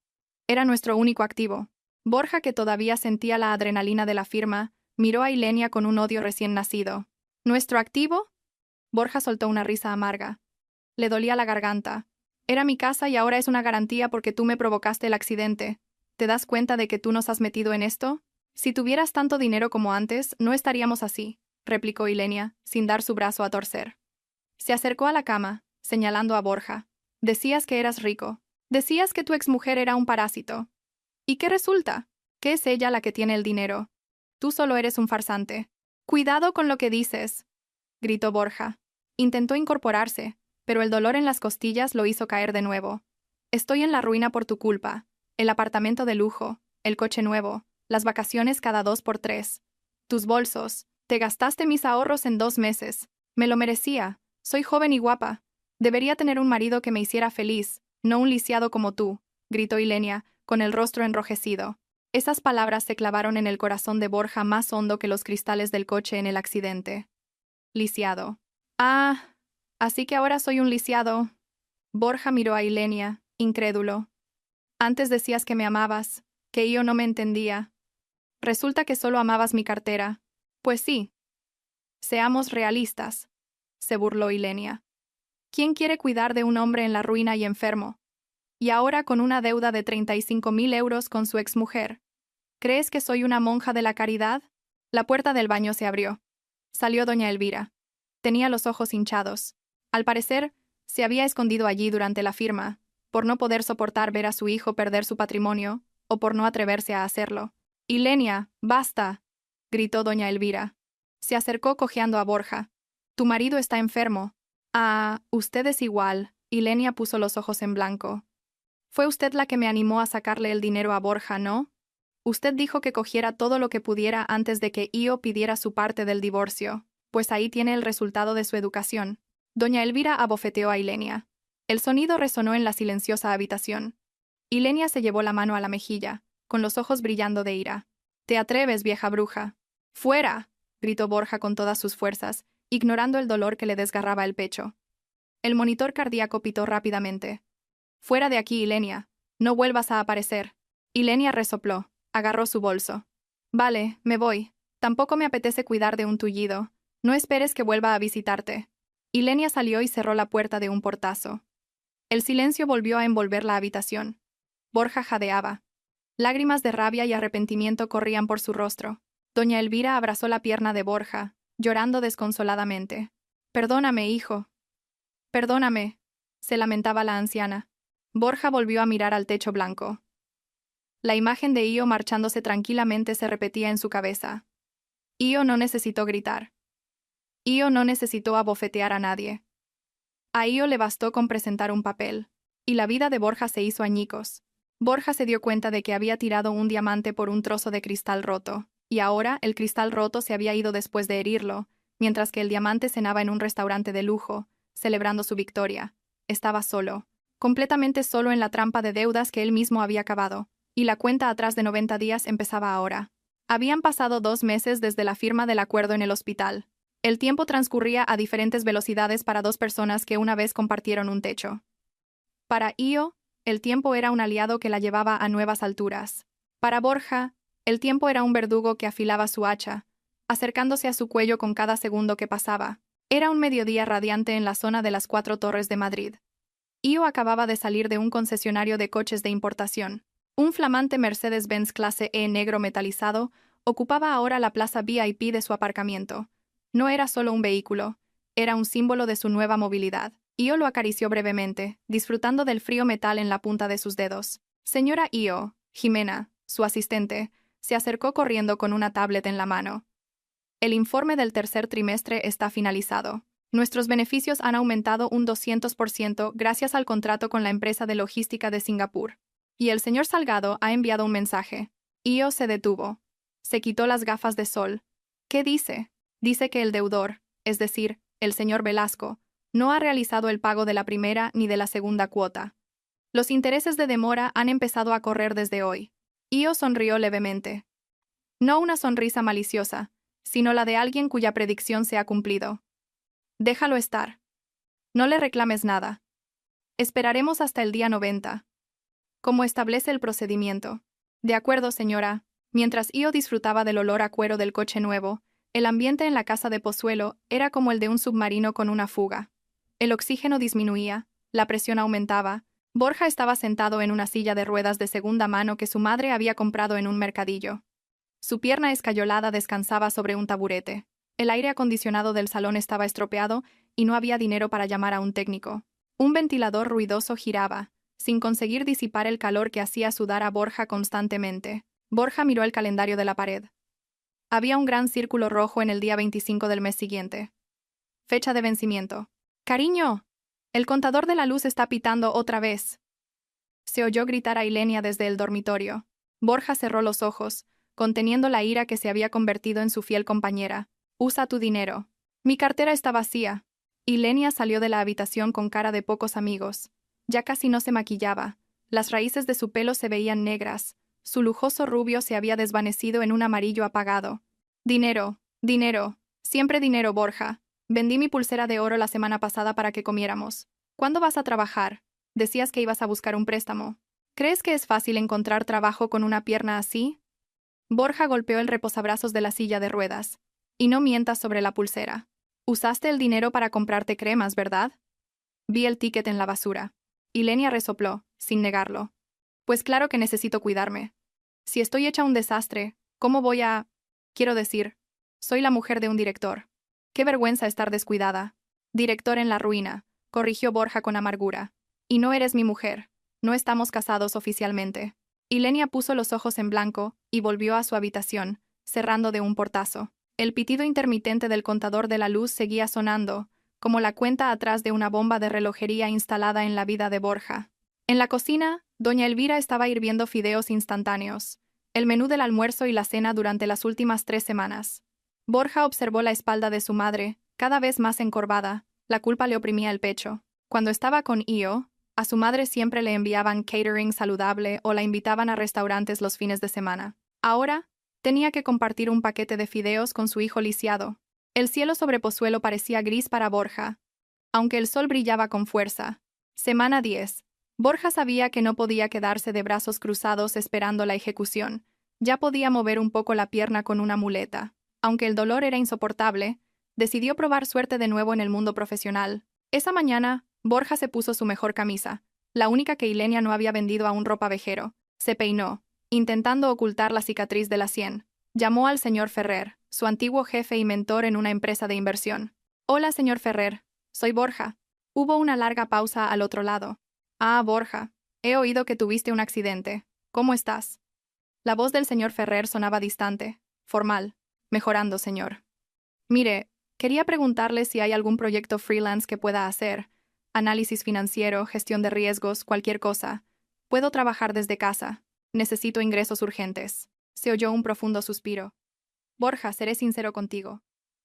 Era nuestro único activo. Borja, que todavía sentía la adrenalina de la firma, miró a Ilenia con un odio recién nacido. ¿Nuestro activo? Borja soltó una risa amarga. Le dolía la garganta. Era mi casa y ahora es una garantía porque tú me provocaste el accidente. ¿Te das cuenta de que tú nos has metido en esto? Si tuvieras tanto dinero como antes, no estaríamos así, replicó Ilenia, sin dar su brazo a torcer. Se acercó a la cama, señalando a Borja. Decías que eras rico. Decías que tu exmujer era un parásito. ¿Y qué resulta? Que es ella la que tiene el dinero. Tú solo eres un farsante. Cuidado con lo que dices, gritó Borja. Intentó incorporarse, pero el dolor en las costillas lo hizo caer de nuevo. Estoy en la ruina por tu culpa. El apartamento de lujo, el coche nuevo, las vacaciones cada 2 por 3. Tus bolsos. Te gastaste mis ahorros en 2 meses. Me lo merecía. Soy joven y guapa. Debería tener un marido que me hiciera feliz, no un lisiado como tú, gritó Ilenia, con el rostro enrojecido. Esas palabras se clavaron en el corazón de Borja más hondo que los cristales del coche en el accidente. Lisiado. Ah, así que ahora soy un lisiado. Borja miró a Ilenia, incrédulo. Antes decías que me amabas, que yo no me entendía. Resulta que solo amabas mi cartera. Pues sí. Seamos realistas, se burló Ilenia. ¿Quién quiere cuidar de un hombre en la ruina y enfermo? Y ahora con una deuda de 35.000 euros con su exmujer. ¿Crees que soy una monja de la caridad? La puerta del baño se abrió. Salió doña Elvira. Tenía los ojos hinchados. Al parecer, se había escondido allí durante la firma, por no poder soportar ver a su hijo perder su patrimonio, o por no atreverse a hacerlo. «Ilenia, basta», gritó doña Elvira. Se acercó cojeando a Borja. «Tu marido está enfermo». «Ah, usted es igual», Ilenia puso los ojos en blanco. «Fue usted la que me animó a sacarle el dinero a Borja, ¿no? Usted dijo que cogiera todo lo que pudiera antes de que Io pidiera su parte del divorcio, pues ahí tiene el resultado de su educación». Doña Elvira abofeteó a Ilenia. El sonido resonó en la silenciosa habitación. Ilenia se llevó la mano a la mejilla, con los ojos brillando de ira. «¿Te atreves, vieja bruja?» «¡Fuera!», gritó Borja con todas sus fuerzas, ignorando el dolor que le desgarraba el pecho. El monitor cardíaco pitó rápidamente. «Fuera de aquí, Ilenia. No vuelvas a aparecer». Ilenia resopló, agarró su bolso. «Vale, me voy. Tampoco me apetece cuidar de un tullido. No esperes que vuelva a visitarte». Ilenia salió y cerró la puerta de un portazo. El silencio volvió a envolver la habitación. Borja jadeaba. Lágrimas de rabia y arrepentimiento corrían por su rostro. Doña Elvira abrazó la pierna de Borja, llorando desconsoladamente. «Perdóname, hijo. Perdóname», se lamentaba la anciana. Borja volvió a mirar al techo blanco. La imagen de Io marchándose tranquilamente se repetía en su cabeza. Io no necesitó gritar. Io no necesitó abofetear a nadie. A Io le bastó con presentar un papel, y la vida de Borja se hizo añicos. Borja se dio cuenta de que había tirado un diamante por un trozo de cristal roto, y ahora el cristal roto se había ido después de herirlo, mientras que el diamante cenaba en un restaurante de lujo, celebrando su victoria. Estaba solo, completamente solo en la trampa de deudas que él mismo había cavado, y la cuenta atrás de 90 días empezaba ahora. Habían pasado 2 meses desde la firma del acuerdo en el hospital. El tiempo transcurría a diferentes velocidades para dos personas que una vez compartieron un techo. Para Io, el tiempo era un aliado que la llevaba a nuevas alturas. Para Borja, el tiempo era un verdugo que afilaba su hacha, acercándose a su cuello con cada segundo que pasaba. Era un mediodía radiante en la zona de las 4 Torres de Madrid. Io acababa de salir de un concesionario de coches de importación. Un flamante Mercedes-Benz clase E negro metalizado ocupaba ahora la plaza VIP de su aparcamiento. No era solo un vehículo, era un símbolo de su nueva movilidad. Io lo acarició brevemente, disfrutando del frío metal en la punta de sus dedos. Señora Io, Jimena, su asistente, se acercó corriendo con una tablet en la mano. El informe del tercer trimestre está finalizado. Nuestros beneficios han aumentado un 200% gracias al contrato con la empresa de logística de Singapur. Y el señor Salgado ha enviado un mensaje. Io se detuvo. Se quitó las gafas de sol. ¿Qué dice? Dice que el deudor, es decir, el señor Velasco, no ha realizado el pago de la primera ni de la segunda cuota. Los intereses de demora han empezado a correr desde hoy. Io sonrió levemente. No una sonrisa maliciosa, sino la de alguien cuya predicción se ha cumplido. Déjalo estar. No le reclames nada. Esperaremos hasta el día 90. Como establece el procedimiento. De acuerdo, señora. Mientras Io disfrutaba del olor a cuero del coche nuevo, el ambiente en la casa de Pozuelo era como el de un submarino con una fuga. El oxígeno disminuía, la presión aumentaba. Borja estaba sentado en una silla de ruedas de segunda mano que su madre había comprado en un mercadillo. Su pierna escayolada descansaba sobre un taburete. El aire acondicionado del salón estaba estropeado y no había dinero para llamar a un técnico. Un ventilador ruidoso giraba, sin conseguir disipar el calor que hacía sudar a Borja constantemente. Borja miró el calendario de la pared. Había un gran círculo rojo en el día 25 del mes siguiente. Fecha de vencimiento. «¡Cariño! El contador de la luz está pitando otra vez». Se oyó gritar a Ilenia desde el dormitorio. Borja cerró los ojos, conteniendo la ira que se había convertido en su fiel compañera. «Usa tu dinero». «Mi cartera está vacía». Ilenia salió de la habitación con cara de pocos amigos. Ya casi no se maquillaba. Las raíces de su pelo se veían negras. Su lujoso rubio se había desvanecido en un amarillo apagado. «Dinero, dinero, siempre dinero, Borja. Vendí mi pulsera de oro la semana pasada para que comiéramos. ¿Cuándo vas a trabajar? Decías que ibas a buscar un préstamo. ¿Crees que es fácil encontrar trabajo con una pierna así?» Borja golpeó el reposabrazos de la silla de ruedas. «Y no mientas sobre la pulsera. Usaste el dinero para comprarte cremas, ¿verdad?» Vi el ticket en la basura. Ilenia resopló, sin negarlo. «Pues claro que necesito cuidarme. Si estoy hecha un desastre, ¿cómo voy a...? Quiero decir, soy la mujer de un director. Qué vergüenza estar descuidada. Director en la ruina», corrigió Borja con amargura. «Y no eres mi mujer. No estamos casados oficialmente». Ilenia puso los ojos en blanco y volvió a su habitación, cerrando de un portazo. El pitido intermitente del contador de la luz seguía sonando, como la cuenta atrás de una bomba de relojería instalada en la vida de Borja. En la cocina, doña Elvira estaba hirviendo fideos instantáneos, el menú del almuerzo y la cena durante las últimas 3 semanas. Borja observó la espalda de su madre, cada vez más encorvada. La culpa le oprimía el pecho. Cuando estaba con Io, a su madre siempre le enviaban catering saludable o la invitaban a restaurantes los fines de semana. Ahora, tenía que compartir un paquete de fideos con su hijo lisiado. El cielo sobre Pozuelo parecía gris para Borja, aunque el sol brillaba con fuerza. Semana 10. Borja sabía que no podía quedarse de brazos cruzados esperando la ejecución. Ya podía mover un poco la pierna con una muleta. Aunque el dolor era insoportable, decidió probar suerte de nuevo en el mundo profesional. Esa mañana, Borja se puso su mejor camisa, la única que Ilenia no había vendido a un ropavejero. Se peinó, intentando ocultar la cicatriz de la sien. Llamó al señor Ferrer, su antiguo jefe y mentor en una empresa de inversión. «Hola, señor Ferrer. Soy Borja». Hubo una larga pausa al otro lado. «Ah, Borja. He oído que tuviste un accidente. ¿Cómo estás?» La voz del señor Ferrer sonaba distante, formal. «Mejorando, señor. Mire, quería preguntarle si hay algún proyecto freelance que pueda hacer. Análisis financiero, gestión de riesgos, cualquier cosa. Puedo trabajar desde casa. Necesito ingresos urgentes». Se oyó un profundo suspiro. «Borja, seré sincero contigo.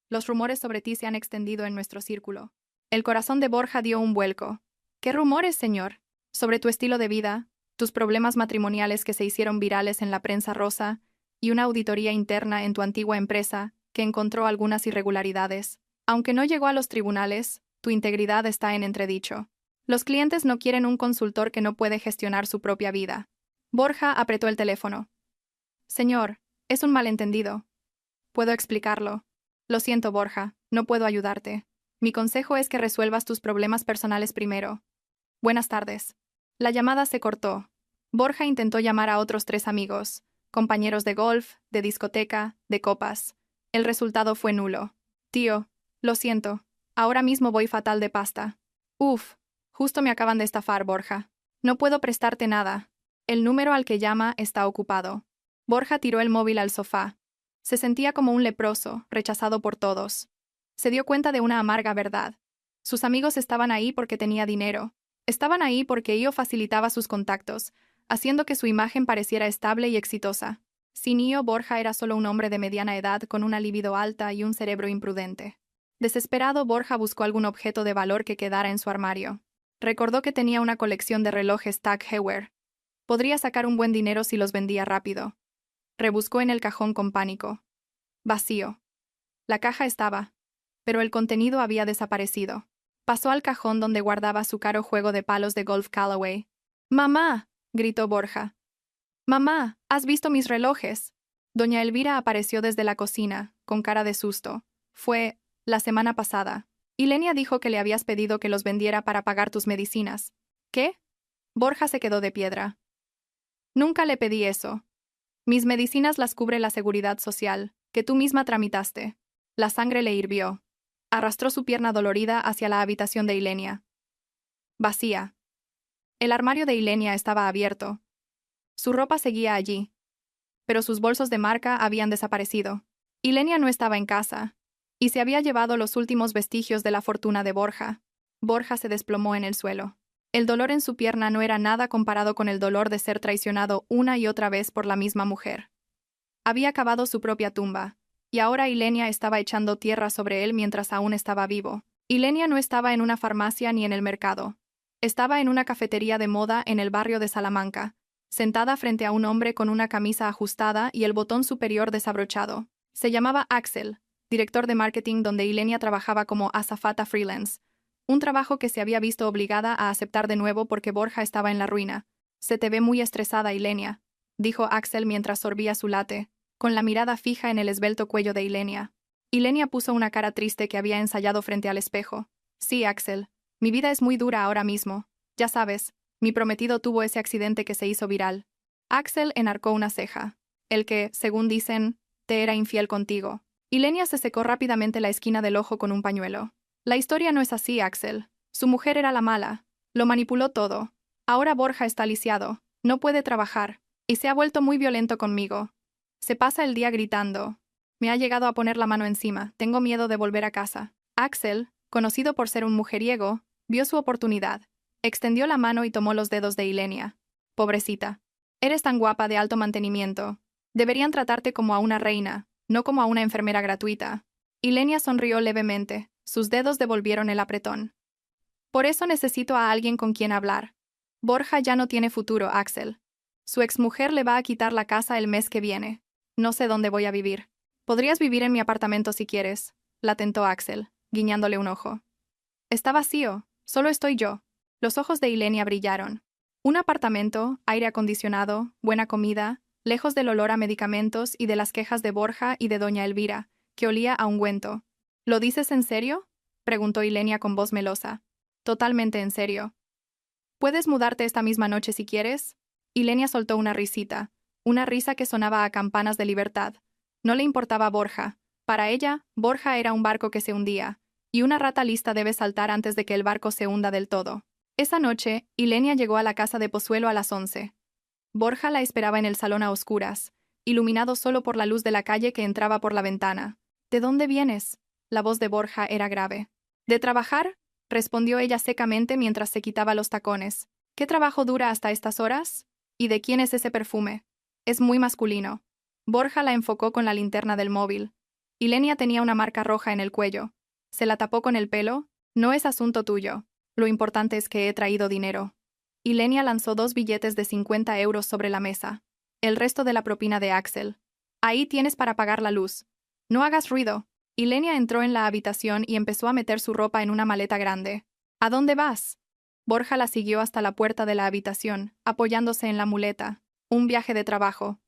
Los rumores sobre ti se han extendido en nuestro círculo». El corazón de Borja dio un vuelco. «¿Qué rumores, señor? Sobre tu estilo de vida, tus problemas matrimoniales que se hicieron virales en la prensa rosa y una auditoría interna en tu antigua empresa que encontró algunas irregularidades. Aunque no llegó a los tribunales, tu integridad está en entredicho. Los clientes no quieren un consultor que no puede gestionar su propia vida». Borja apretó el teléfono. «Señor, es un malentendido. Puedo explicarlo. Lo siento, Borja, no puedo ayudarte. Mi consejo es que resuelvas tus problemas personales primero. Buenas tardes». La llamada se cortó. Borja intentó llamar a otros 3 amigos, compañeros de golf, de discoteca, de copas. El resultado fue nulo. «Tío, lo siento. Ahora mismo voy fatal de pasta». «Uf, justo me acaban de estafar, Borja. No puedo prestarte nada. El número al que llama está ocupado». Borja tiró el móvil al sofá. Se sentía como un leproso, rechazado por todos. Se dio cuenta de una amarga verdad. Sus amigos estaban ahí porque tenía dinero. Estaban ahí porque Io facilitaba sus contactos, haciendo que su imagen pareciera estable y exitosa. Sin Io, Borja era solo un hombre de mediana edad con una libido alta y un cerebro imprudente. Desesperado, Borja buscó algún objeto de valor que quedara en su armario. Recordó que tenía una colección de relojes Tag Heuer. Podría sacar un buen dinero si los vendía rápido. Rebuscó en el cajón con pánico. Vacío. La caja estaba, pero el contenido había desaparecido. Pasó al cajón donde guardaba su caro juego de palos de golf Callaway. «¡Mamá!», gritó Borja. «¡Mamá! ¿Has visto mis relojes?». Doña Elvira apareció desde la cocina, con cara de susto. «Fue la semana pasada. Ilenia dijo que le habías pedido que los vendiera para pagar tus medicinas». «¿Qué?». Borja se quedó de piedra. «Nunca le pedí eso. Mis medicinas las cubre la Seguridad Social, que tú misma tramitaste». La sangre le hirvió. Arrastró su pierna dolorida hacia la habitación de Ilenia. Vacía. El armario de Ilenia estaba abierto. Su ropa seguía allí, pero sus bolsos de marca habían desaparecido. Ilenia no estaba en casa, y se había llevado los últimos vestigios de la fortuna de Borja. Borja se desplomó en el suelo. El dolor en su pierna no era nada comparado con el dolor de ser traicionado una y otra vez por la misma mujer. Había cavado su propia tumba, y ahora Ilenia estaba echando tierra sobre él mientras aún estaba vivo. Ilenia no estaba en una farmacia ni en el mercado. Estaba en una cafetería de moda en el barrio de Salamanca, sentada frente a un hombre con una camisa ajustada y el botón superior desabrochado. Se llamaba Axel, director de marketing donde Ilenia trabajaba como azafata freelance, un trabajo que se había visto obligada a aceptar de nuevo porque Borja estaba en la ruina. «Se te ve muy estresada, Ilenia», dijo Axel mientras sorbía su latte, con la mirada fija en el esbelto cuello de Ilenia. Ilenia puso una cara triste que había ensayado frente al espejo. «Sí, Axel. Mi vida es muy dura ahora mismo. Ya sabes, mi prometido tuvo ese accidente que se hizo viral». Axel enarcó una ceja. «El que, según dicen, te era infiel contigo». Ilenia se secó rápidamente la esquina del ojo con un pañuelo. «La historia no es así, Axel. Su mujer era la mala. Lo manipuló todo. Ahora Borja está lisiado. No puede trabajar. Y se ha vuelto muy violento conmigo. Se pasa el día gritando. Me ha llegado a poner la mano encima. Tengo miedo de volver a casa». Axel, conocido por ser un mujeriego, vio su oportunidad. Extendió la mano y tomó los dedos de Ilenia. «Pobrecita. Eres tan guapa de alto mantenimiento. Deberían tratarte como a una reina, no como a una enfermera gratuita». Ilenia sonrió levemente. Sus dedos devolvieron el apretón. Por eso necesito a alguien con quien hablar. Borja ya no tiene futuro, Axel. Su exmujer le va a quitar la casa el mes que viene. No sé dónde voy a vivir. Podrías vivir en mi apartamento si quieres, la tentó Axel, guiñándole un ojo. Está vacío, solo estoy yo. Los ojos de Ilenia brillaron. Un apartamento, aire acondicionado, buena comida, lejos del olor a medicamentos y de las quejas de Borja y de doña Elvira, que olía a ungüento. ¿Lo dices en serio?, preguntó Ilenia con voz melosa. Totalmente en serio. ¿Puedes mudarte esta misma noche si quieres? Ilenia soltó una risita, una risa que sonaba a campanas de libertad. No le importaba Borja. Para ella, Borja era un barco que se hundía, y una rata lista debe saltar antes de que el barco se hunda del todo. Esa noche, Ilenia llegó a la casa de Pozuelo a las 11. Borja la esperaba en el salón a oscuras, iluminado solo por la luz de la calle que entraba por la ventana. ¿De dónde vienes? La voz de Borja era grave. ¿De trabajar?, respondió ella secamente mientras se quitaba los tacones. ¿Qué trabajo dura hasta estas horas? ¿Y de quién es ese perfume? Es muy masculino. Borja la enfocó con la linterna del móvil. Ilenia tenía una marca roja en el cuello. ¿Se la tapó con el pelo? No es asunto tuyo. Lo importante es que he traído dinero. Ilenia lanzó 2 billetes de 50 euros sobre la mesa. El resto de la propina de Axel. Ahí tienes para pagar la luz. No hagas ruido. Ilenia entró en la habitación y empezó a meter su ropa en una maleta grande. ¿A dónde vas? Borja la siguió hasta la puerta de la habitación, apoyándose en la muleta. Un viaje de trabajo.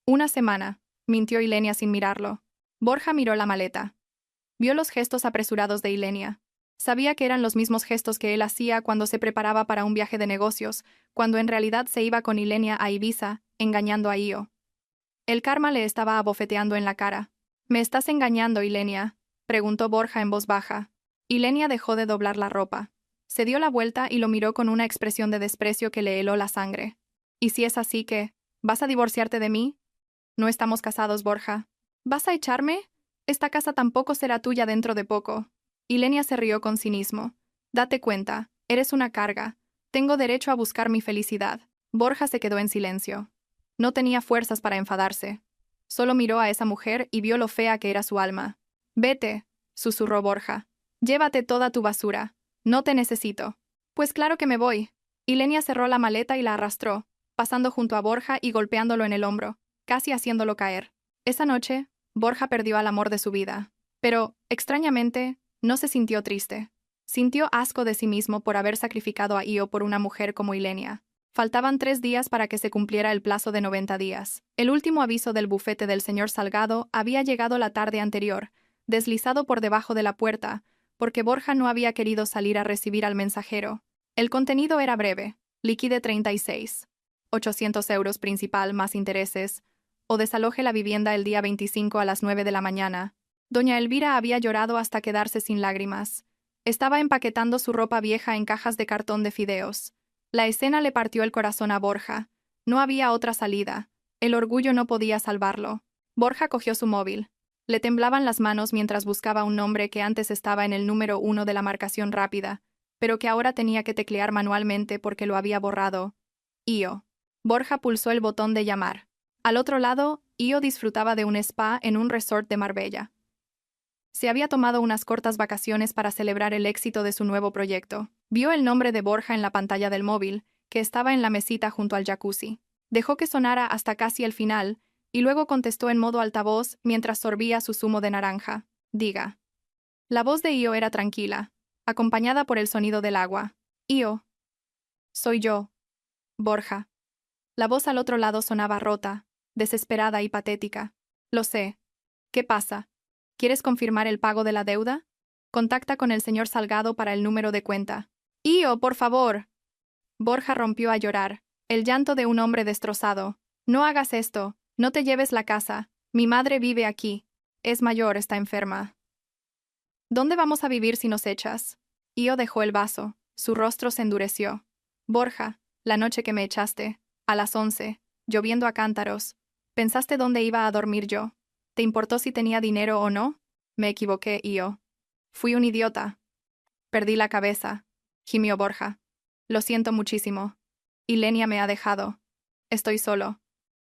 Una semana, mintió Ilenia sin mirarlo. Borja miró la maleta. Vio los gestos apresurados de Ilenia. Sabía que eran los mismos gestos que él hacía cuando se preparaba para un viaje de negocios, cuando en realidad se iba con Ilenia a Ibiza, engañando a Io. El karma le estaba abofeteando en la cara. ¿Me estás engañando, Ilenia?, preguntó Borja en voz baja. Ilenia dejó de doblar la ropa. Se dio la vuelta y lo miró con una expresión de desprecio que le heló la sangre. ¿Y si es así que, vas a divorciarte de mí? No estamos casados, Borja. ¿Vas a echarme? Esta casa tampoco será tuya dentro de poco. Ilenia se rió con cinismo. Date cuenta, eres una carga. Tengo derecho a buscar mi felicidad. Borja se quedó en silencio. No tenía fuerzas para enfadarse. Solo miró a esa mujer y vio lo fea que era su alma. Vete, susurró Borja. Llévate toda tu basura. No te necesito. Pues claro que me voy. Ilenia cerró la maleta y la arrastró, pasando junto a Borja y golpeándolo en el hombro, casi haciéndolo caer. Esa noche, Borja perdió al amor de su vida. Pero, extrañamente, no se sintió triste. Sintió asco de sí mismo por haber sacrificado a Io por una mujer como Ilenia. Faltaban 3 días para que se cumpliera el plazo de 90 días. El último aviso del bufete del señor Salgado había llegado la tarde anterior, deslizado por debajo de la puerta, porque Borja no había querido salir a recibir al mensajero. El contenido era breve. Liquide 36. 800 euros principal más intereses, o desaloje la vivienda el día 25 a las 9 de la mañana. Doña Elvira había llorado hasta quedarse sin lágrimas. Estaba empaquetando su ropa vieja en cajas de cartón de fideos. La escena le partió el corazón a Borja. No había otra salida. El orgullo no podía salvarlo. Borja cogió su móvil. Le temblaban las manos mientras buscaba un nombre que antes estaba en el número 1 de la marcación rápida, pero que ahora tenía que teclear manualmente porque lo había borrado. Io. Borja pulsó el botón de llamar. Al otro lado, Io disfrutaba de un spa en un resort de Marbella. Se había tomado unas cortas vacaciones para celebrar el éxito de su nuevo proyecto. Vio el nombre de Borja en la pantalla del móvil, que estaba en la mesita junto al jacuzzi. Dejó que sonara hasta casi el final, y luego contestó en modo altavoz mientras sorbía su zumo de naranja. Diga. La voz de Io era tranquila, acompañada por el sonido del agua. Io. Soy yo. Borja. La voz al otro lado sonaba rota, desesperada y patética. Lo sé. ¿Qué pasa? ¿Quieres confirmar el pago de la deuda? Contacta con el señor Salgado para el número de cuenta. ¡Io, por favor! Borja rompió a llorar, el llanto de un hombre destrozado. No hagas esto, no te lleves la casa. Mi madre vive aquí. Es mayor, está enferma. ¿Dónde vamos a vivir si nos echas? Io dejó el vaso, su rostro se endureció. Borja, la noche que me echaste, a las 11, lloviendo a cántaros. ¿Pensaste dónde iba a dormir yo? ¿Te importó si tenía dinero o no? Me equivoqué, Io. Fui un idiota. Perdí la cabeza, gimió Borja. Lo siento muchísimo. Ilenia me ha dejado. Estoy solo.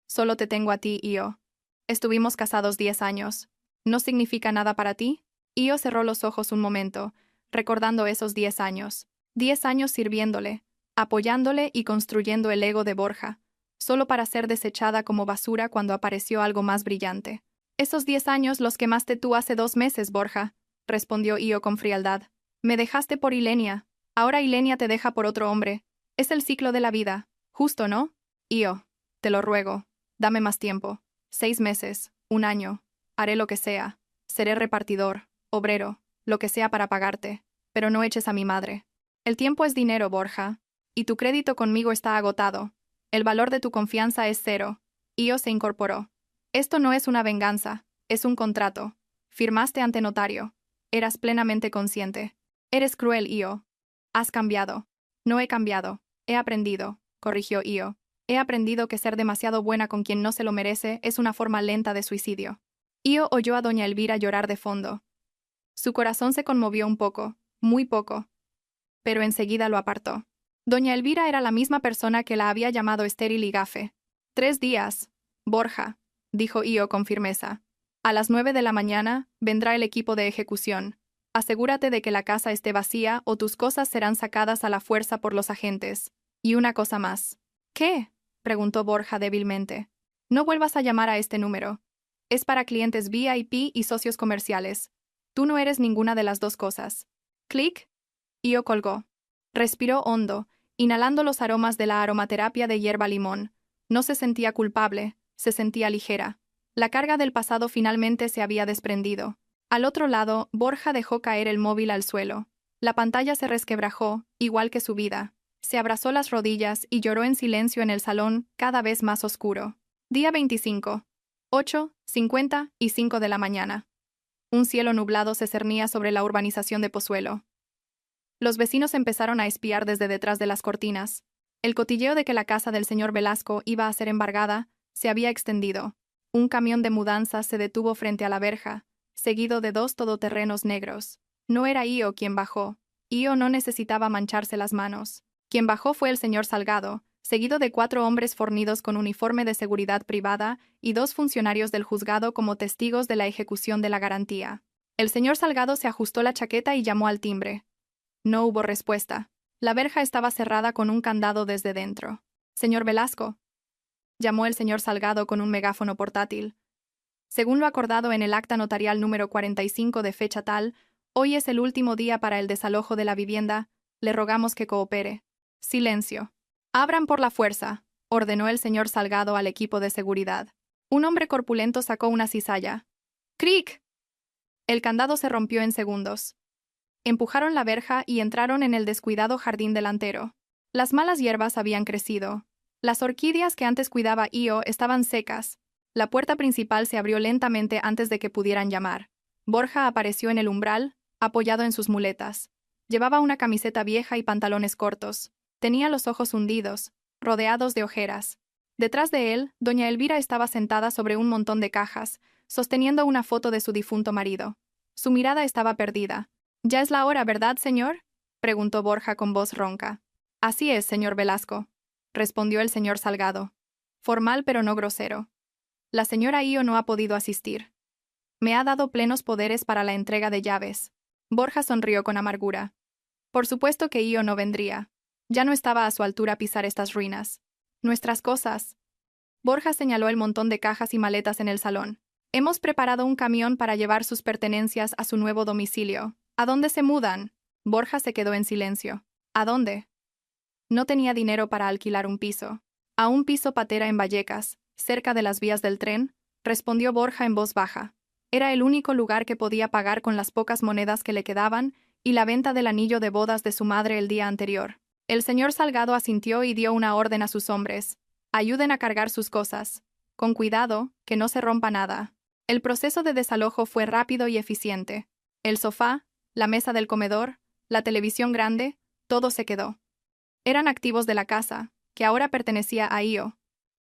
Solo te tengo a ti, Io. Estuvimos casados 10 años. ¿No significa nada para ti? Io cerró los ojos un momento, recordando esos 10 años. 10 años sirviéndole, apoyándole y construyendo el ego de Borja, solo para ser desechada como basura cuando apareció algo más brillante. Esos 10 años los quemaste tú hace 2 meses, Borja, respondió Io con frialdad. Me dejaste por Ilenia. Ahora Ilenia te deja por otro hombre. Es el ciclo de la vida. Justo, ¿no? Io, te lo ruego. Dame más tiempo. 6 meses, 1 año. Haré lo que sea. Seré repartidor, obrero, lo que sea para pagarte. Pero no eches a mi madre. El tiempo es dinero, Borja. Y tu crédito conmigo está agotado. El valor de tu confianza es 0. Io se incorporó. Esto no es una venganza, es un contrato. Firmaste ante notario. Eras plenamente consciente. Eres cruel, Io. Has cambiado. No he cambiado. He aprendido, corrigió Io. He aprendido que ser demasiado buena con quien no se lo merece es una forma lenta de suicidio. Io oyó a doña Elvira llorar de fondo. Su corazón se conmovió un poco, muy poco. Pero enseguida lo apartó. Doña Elvira era la misma persona que la había llamado estéril y gafe. 3 días, Borja, dijo Io con firmeza. A las 9 de la mañana vendrá el equipo de ejecución. Asegúrate de que la casa esté vacía o tus cosas serán sacadas a la fuerza por los agentes. Y una cosa más. ¿Qué? Preguntó Borja débilmente. No vuelvas a llamar a este número. Es para clientes VIP y socios comerciales. Tú no eres ninguna de las dos cosas. Clic. Io colgó. Respiró hondo, inhalando los aromas de la aromaterapia de hierba limón. No se sentía culpable, se sentía ligera. La carga del pasado finalmente se había desprendido. Al otro lado, Borja dejó caer el móvil al suelo. La pantalla se resquebrajó, igual que su vida. Se abrazó las rodillas y lloró en silencio en el salón, cada vez más oscuro. Día 25. 8:55 de la mañana. Un cielo nublado se cernía sobre la urbanización de Pozuelo. Los vecinos empezaron a espiar desde detrás de las cortinas. El cotilleo de que la casa del señor Velasco iba a ser embargada se había extendido. Un camión de mudanzas se detuvo frente a la verja, seguido de 2 todoterrenos negros. No era Io quien bajó. Io no necesitaba mancharse las manos. Quien bajó fue el señor Salgado, seguido de 4 hombres fornidos con uniforme de seguridad privada y 2 funcionarios del juzgado como testigos de la ejecución de la garantía. El señor Salgado se ajustó la chaqueta y llamó al timbre. No hubo respuesta. La verja estaba cerrada con un candado desde dentro. «Señor Velasco», llamó el señor Salgado con un megáfono portátil. Según lo acordado en el acta notarial número 45 de fecha tal, hoy es el último día para el desalojo de la vivienda, le rogamos que coopere. Silencio. «Abran por la fuerza», ordenó el señor Salgado al equipo de seguridad. Un hombre corpulento sacó una cizalla. ¡Cric! El candado se rompió en segundos. Empujaron la verja y entraron en el descuidado jardín delantero. Las malas hierbas habían crecido. Las orquídeas que antes cuidaba Io estaban secas. La puerta principal se abrió lentamente antes de que pudieran llamar. Borja apareció en el umbral, apoyado en sus muletas. Llevaba una camiseta vieja y pantalones cortos. Tenía los ojos hundidos, rodeados de ojeras. Detrás de él, doña Elvira estaba sentada sobre un montón de cajas, sosteniendo una foto de su difunto marido. Su mirada estaba perdida. «¿Ya es la hora, verdad, señor?», preguntó Borja con voz ronca. «Así es, señor Velasco», respondió el señor Salgado. Formal pero no grosero. «La señora Io no ha podido asistir. Me ha dado plenos poderes para la entrega de llaves». Borja sonrió con amargura. Por supuesto que Io no vendría. Ya no estaba a su altura pisar estas ruinas. «Nuestras cosas». Borja señaló el montón de cajas y maletas en el salón. «Hemos preparado un camión para llevar sus pertenencias a su nuevo domicilio. ¿A dónde se mudan?». Borja se quedó en silencio. «¿A dónde?». No tenía dinero para alquilar un piso. «A un piso patera en Vallecas, cerca de las vías del tren», respondió Borja en voz baja. Era el único lugar que podía pagar con las pocas monedas que le quedaban y la venta del anillo de bodas de su madre el día anterior. El señor Salgado asintió y dio una orden a sus hombres. «Ayuden a cargar sus cosas. Con cuidado, que no se rompa nada». El proceso de desalojo fue rápido y eficiente. El sofá, la mesa del comedor, la televisión grande, todo se quedó. Eran activos de la casa, que ahora pertenecía a Io.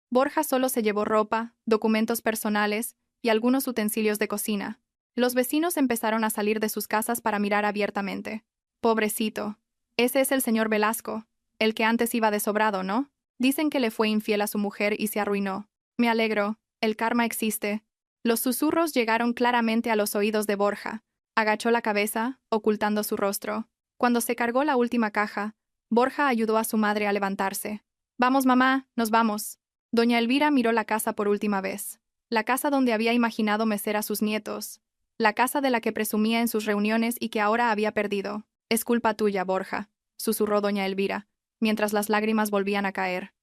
Borja solo se llevó ropa, documentos personales y algunos utensilios de cocina. Los vecinos empezaron a salir de sus casas para mirar abiertamente. «Pobrecito. Ese es el señor Velasco, el que antes iba de sobrado, ¿no? Dicen que le fue infiel a su mujer y se arruinó. Me alegro, el karma existe». Los susurros llegaron claramente a los oídos de Borja. Agachó la cabeza, ocultando su rostro. Cuando se cargó la última caja, Borja ayudó a su madre a levantarse. «Vamos, mamá, nos vamos». Doña Elvira miró la casa por última vez. La casa donde había imaginado mecer a sus nietos. La casa de la que presumía en sus reuniones y que ahora había perdido. «Es culpa tuya, Borja», susurró doña Elvira, mientras las lágrimas volvían a caer.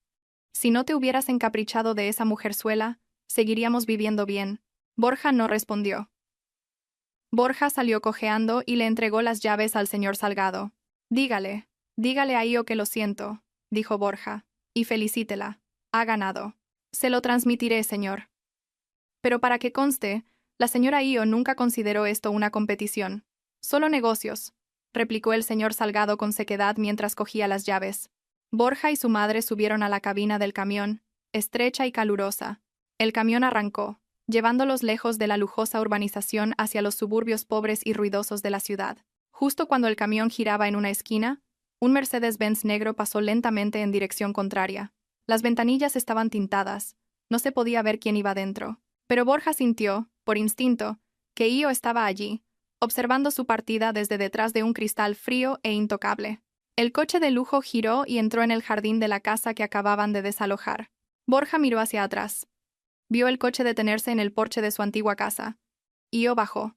«Si no te hubieras encaprichado de esa mujerzuela, seguiríamos viviendo bien». Borja no respondió. Borja salió cojeando y le entregó las llaves al señor Salgado. Dígale a Io que lo siento», dijo Borja, «y felicítela. Ha ganado». «Se lo transmitiré, señor». «Pero para que conste, la señora Io nunca consideró esto una competición. Solo negocios», replicó el señor Salgado con sequedad mientras cogía las llaves. Borja y su madre subieron a la cabina del camión, estrecha y calurosa. El camión arrancó, llevándolos lejos de la lujosa urbanización hacia los suburbios pobres y ruidosos de la ciudad. Justo cuando el camión giraba en una esquina, un Mercedes-Benz negro pasó lentamente en dirección contraria. Las ventanillas estaban tintadas, no se podía ver quién iba dentro. Pero Borja sintió, por instinto, que Io estaba allí, observando su partida desde detrás de un cristal frío e intocable. El coche de lujo giró y entró en el jardín de la casa que acababan de desalojar. Borja miró hacia atrás. Vio el coche detenerse en el porche de su antigua casa. Io bajó.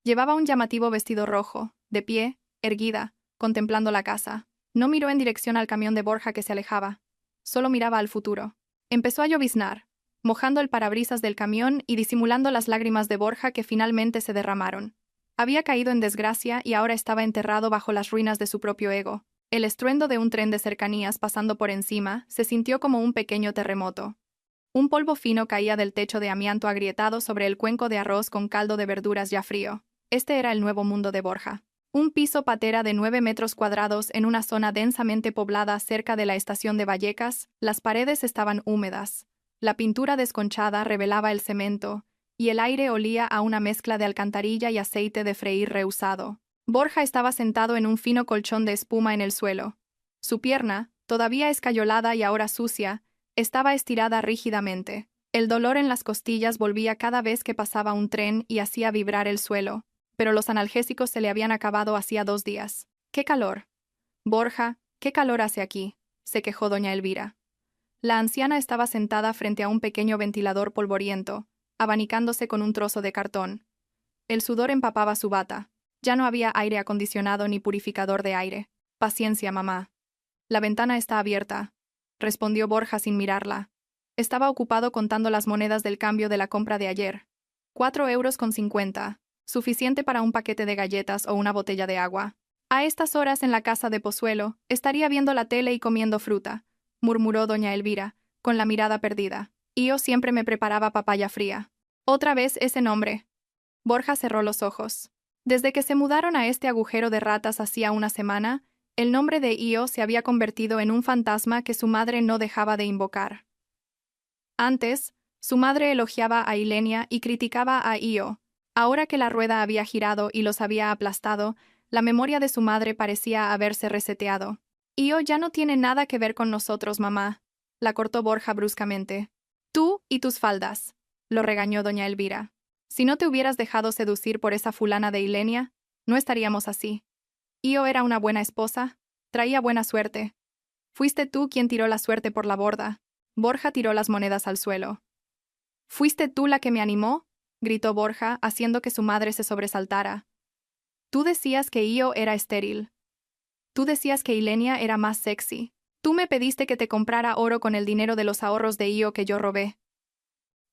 Llevaba un llamativo vestido rojo, de pie, erguida, contemplando la casa. No miró en dirección al camión de Borja que se alejaba. Solo miraba al futuro. Empezó a lloviznar, mojando el parabrisas del camión y disimulando las lágrimas de Borja que finalmente se derramaron. Había caído en desgracia y ahora estaba enterrado bajo las ruinas de su propio ego. El estruendo de un tren de cercanías pasando por encima se sintió como un pequeño terremoto. Un polvo fino caía del techo de amianto agrietado sobre el cuenco de arroz con caldo de verduras ya frío. Este era el nuevo mundo de Borja. Un piso patera de 9 metros cuadrados en una zona densamente poblada cerca de la estación de Vallecas, las paredes estaban húmedas. La pintura desconchada revelaba el cemento, y el aire olía a una mezcla de alcantarilla y aceite de freír rehusado. Borja estaba sentado en un fino colchón de espuma en el suelo. Su pierna, todavía escayolada y ahora sucia, estaba estirada rígidamente. El dolor en las costillas volvía cada vez que pasaba un tren y hacía vibrar el suelo, pero los analgésicos se le habían acabado hacía 2 días. «¡Qué calor! Borja, qué calor hace aquí», se quejó doña Elvira. La anciana estaba sentada frente a un pequeño ventilador polvoriento, abanicándose con un trozo de cartón. El sudor empapaba su bata. Ya no había aire acondicionado ni purificador de aire. «Paciencia, mamá. La ventana está abierta», respondió Borja sin mirarla. Estaba ocupado contando las monedas del cambio de la compra de ayer. 4,50 €, suficiente para un paquete de galletas o una botella de agua. «A estas horas en la casa de Pozuelo, estaría viendo la tele y comiendo fruta», murmuró doña Elvira, con la mirada perdida. «Io siempre me preparaba papaya fría». «Otra vez ese nombre». Borja cerró los ojos. Desde que se mudaron a este agujero de ratas hacía una semana, el nombre de Io se había convertido en un fantasma que su madre no dejaba de invocar. Antes, su madre elogiaba a Ilenia y criticaba a Io. Ahora que la rueda había girado y los había aplastado, la memoria de su madre parecía haberse reseteado. «Io ya no tiene nada que ver con nosotros, mamá», la cortó Borja bruscamente. «Tú y tus faldas», lo regañó doña Elvira. «Si no te hubieras dejado seducir por esa fulana de Ilenia, no estaríamos así. Io era una buena esposa, traía buena suerte. Fuiste tú quien tiró la suerte por la borda». Borja tiró las monedas al suelo. «¿Fuiste tú la que me animó?», gritó Borja, haciendo que su madre se sobresaltara. «Tú decías que Io era estéril. Tú decías que Ilenia era más sexy. Tú me pediste que te comprara oro con el dinero de los ahorros de Io que yo robé.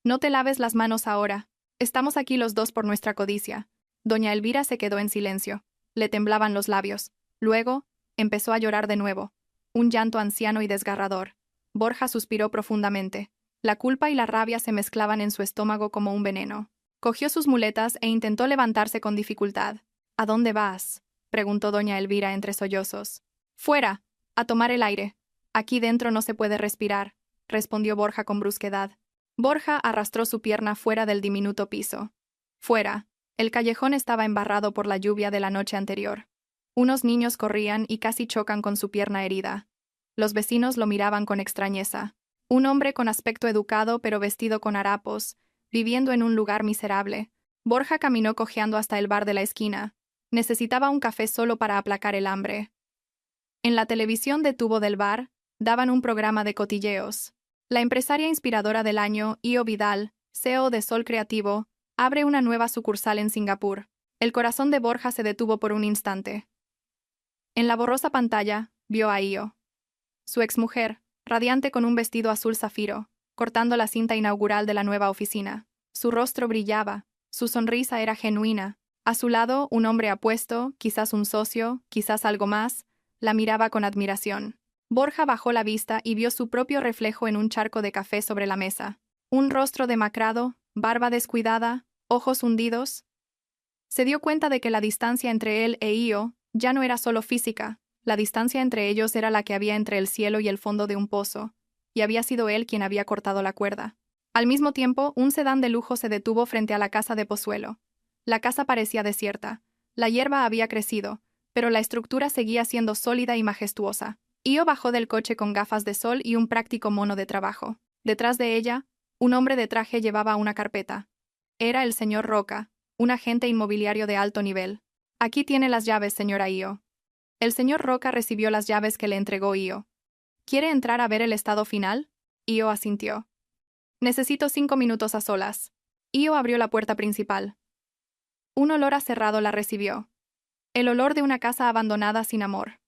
No te laves las manos ahora. Estamos aquí los dos por nuestra codicia». Doña Elvira se quedó en silencio. Le temblaban los labios. Luego, empezó a llorar de nuevo. Un llanto anciano y desgarrador. Borja suspiró profundamente. La culpa y la rabia se mezclaban en su estómago como un veneno. Cogió sus muletas e intentó levantarse con dificultad. «¿A dónde vas?», preguntó doña Elvira entre sollozos. «Fuera, a tomar el aire. Aquí dentro no se puede respirar», respondió Borja con brusquedad. Borja arrastró su pierna fuera del diminuto piso. Fuera. El callejón estaba embarrado por la lluvia de la noche anterior. Unos niños corrían y casi chocan con su pierna herida. Los vecinos lo miraban con extrañeza. Un hombre con aspecto educado pero vestido con harapos, viviendo en un lugar miserable. Borja caminó cojeando hasta el bar de la esquina. Necesitaba un café solo para aplacar el hambre. En la televisión de tubo del bar, daban un programa de cotilleos. La empresaria inspiradora del año, Io Vidal, CEO de Sol Creativo, abre una nueva sucursal en Singapur. El corazón de Borja se detuvo por un instante. En la borrosa pantalla, vio a Io. Su exmujer, radiante con un vestido azul zafiro, cortando la cinta inaugural de la nueva oficina. Su rostro brillaba, su sonrisa era genuina. A su lado, un hombre apuesto, quizás un socio, quizás algo más, la miraba con admiración. Borja bajó la vista y vio su propio reflejo en un charco de café sobre la mesa. Un rostro demacrado, barba descuidada, ojos hundidos. Se dio cuenta de que la distancia entre él e Io ya no era solo física, la distancia entre ellos era la que había entre el cielo y el fondo de un pozo, y había sido él quien había cortado la cuerda. Al mismo tiempo, un sedán de lujo se detuvo frente a la casa de Pozuelo. La casa parecía desierta. La hierba había crecido, pero la estructura seguía siendo sólida y majestuosa. Io bajó del coche con gafas de sol y un práctico mono de trabajo. Detrás de ella, un hombre de traje llevaba una carpeta. Era el señor Roca, un agente inmobiliario de alto nivel. Aquí tiene las llaves, señora Io. El señor Roca recibió las llaves que le entregó Io. ¿Quiere entrar a ver el estado final? Io asintió. Necesito 5 minutos a solas. Io abrió la puerta principal. Un olor a cerrado la recibió. El olor de una casa abandonada sin amor.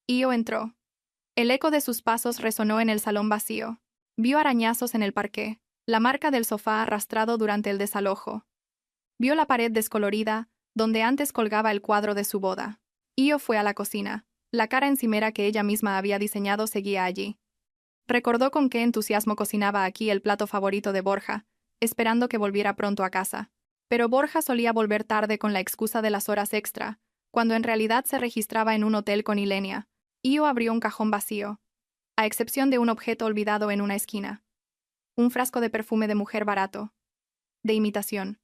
Io entró. El eco de sus pasos resonó en el salón vacío. Vio arañazos en el parqué, la marca del sofá arrastrado durante el desalojo. Vio la pared descolorida, donde antes colgaba el cuadro de su boda. Io fue a la cocina. La cara encimera que ella misma había diseñado seguía allí. Recordó con qué entusiasmo cocinaba aquí el plato favorito de Borja, esperando que volviera pronto a casa. Pero Borja solía volver tarde con la excusa de las horas extra, cuando en realidad se registraba en un hotel con Ilenia. Io abrió un cajón vacío, a excepción de un objeto olvidado en una esquina. Un frasco de perfume de mujer barato. De imitación.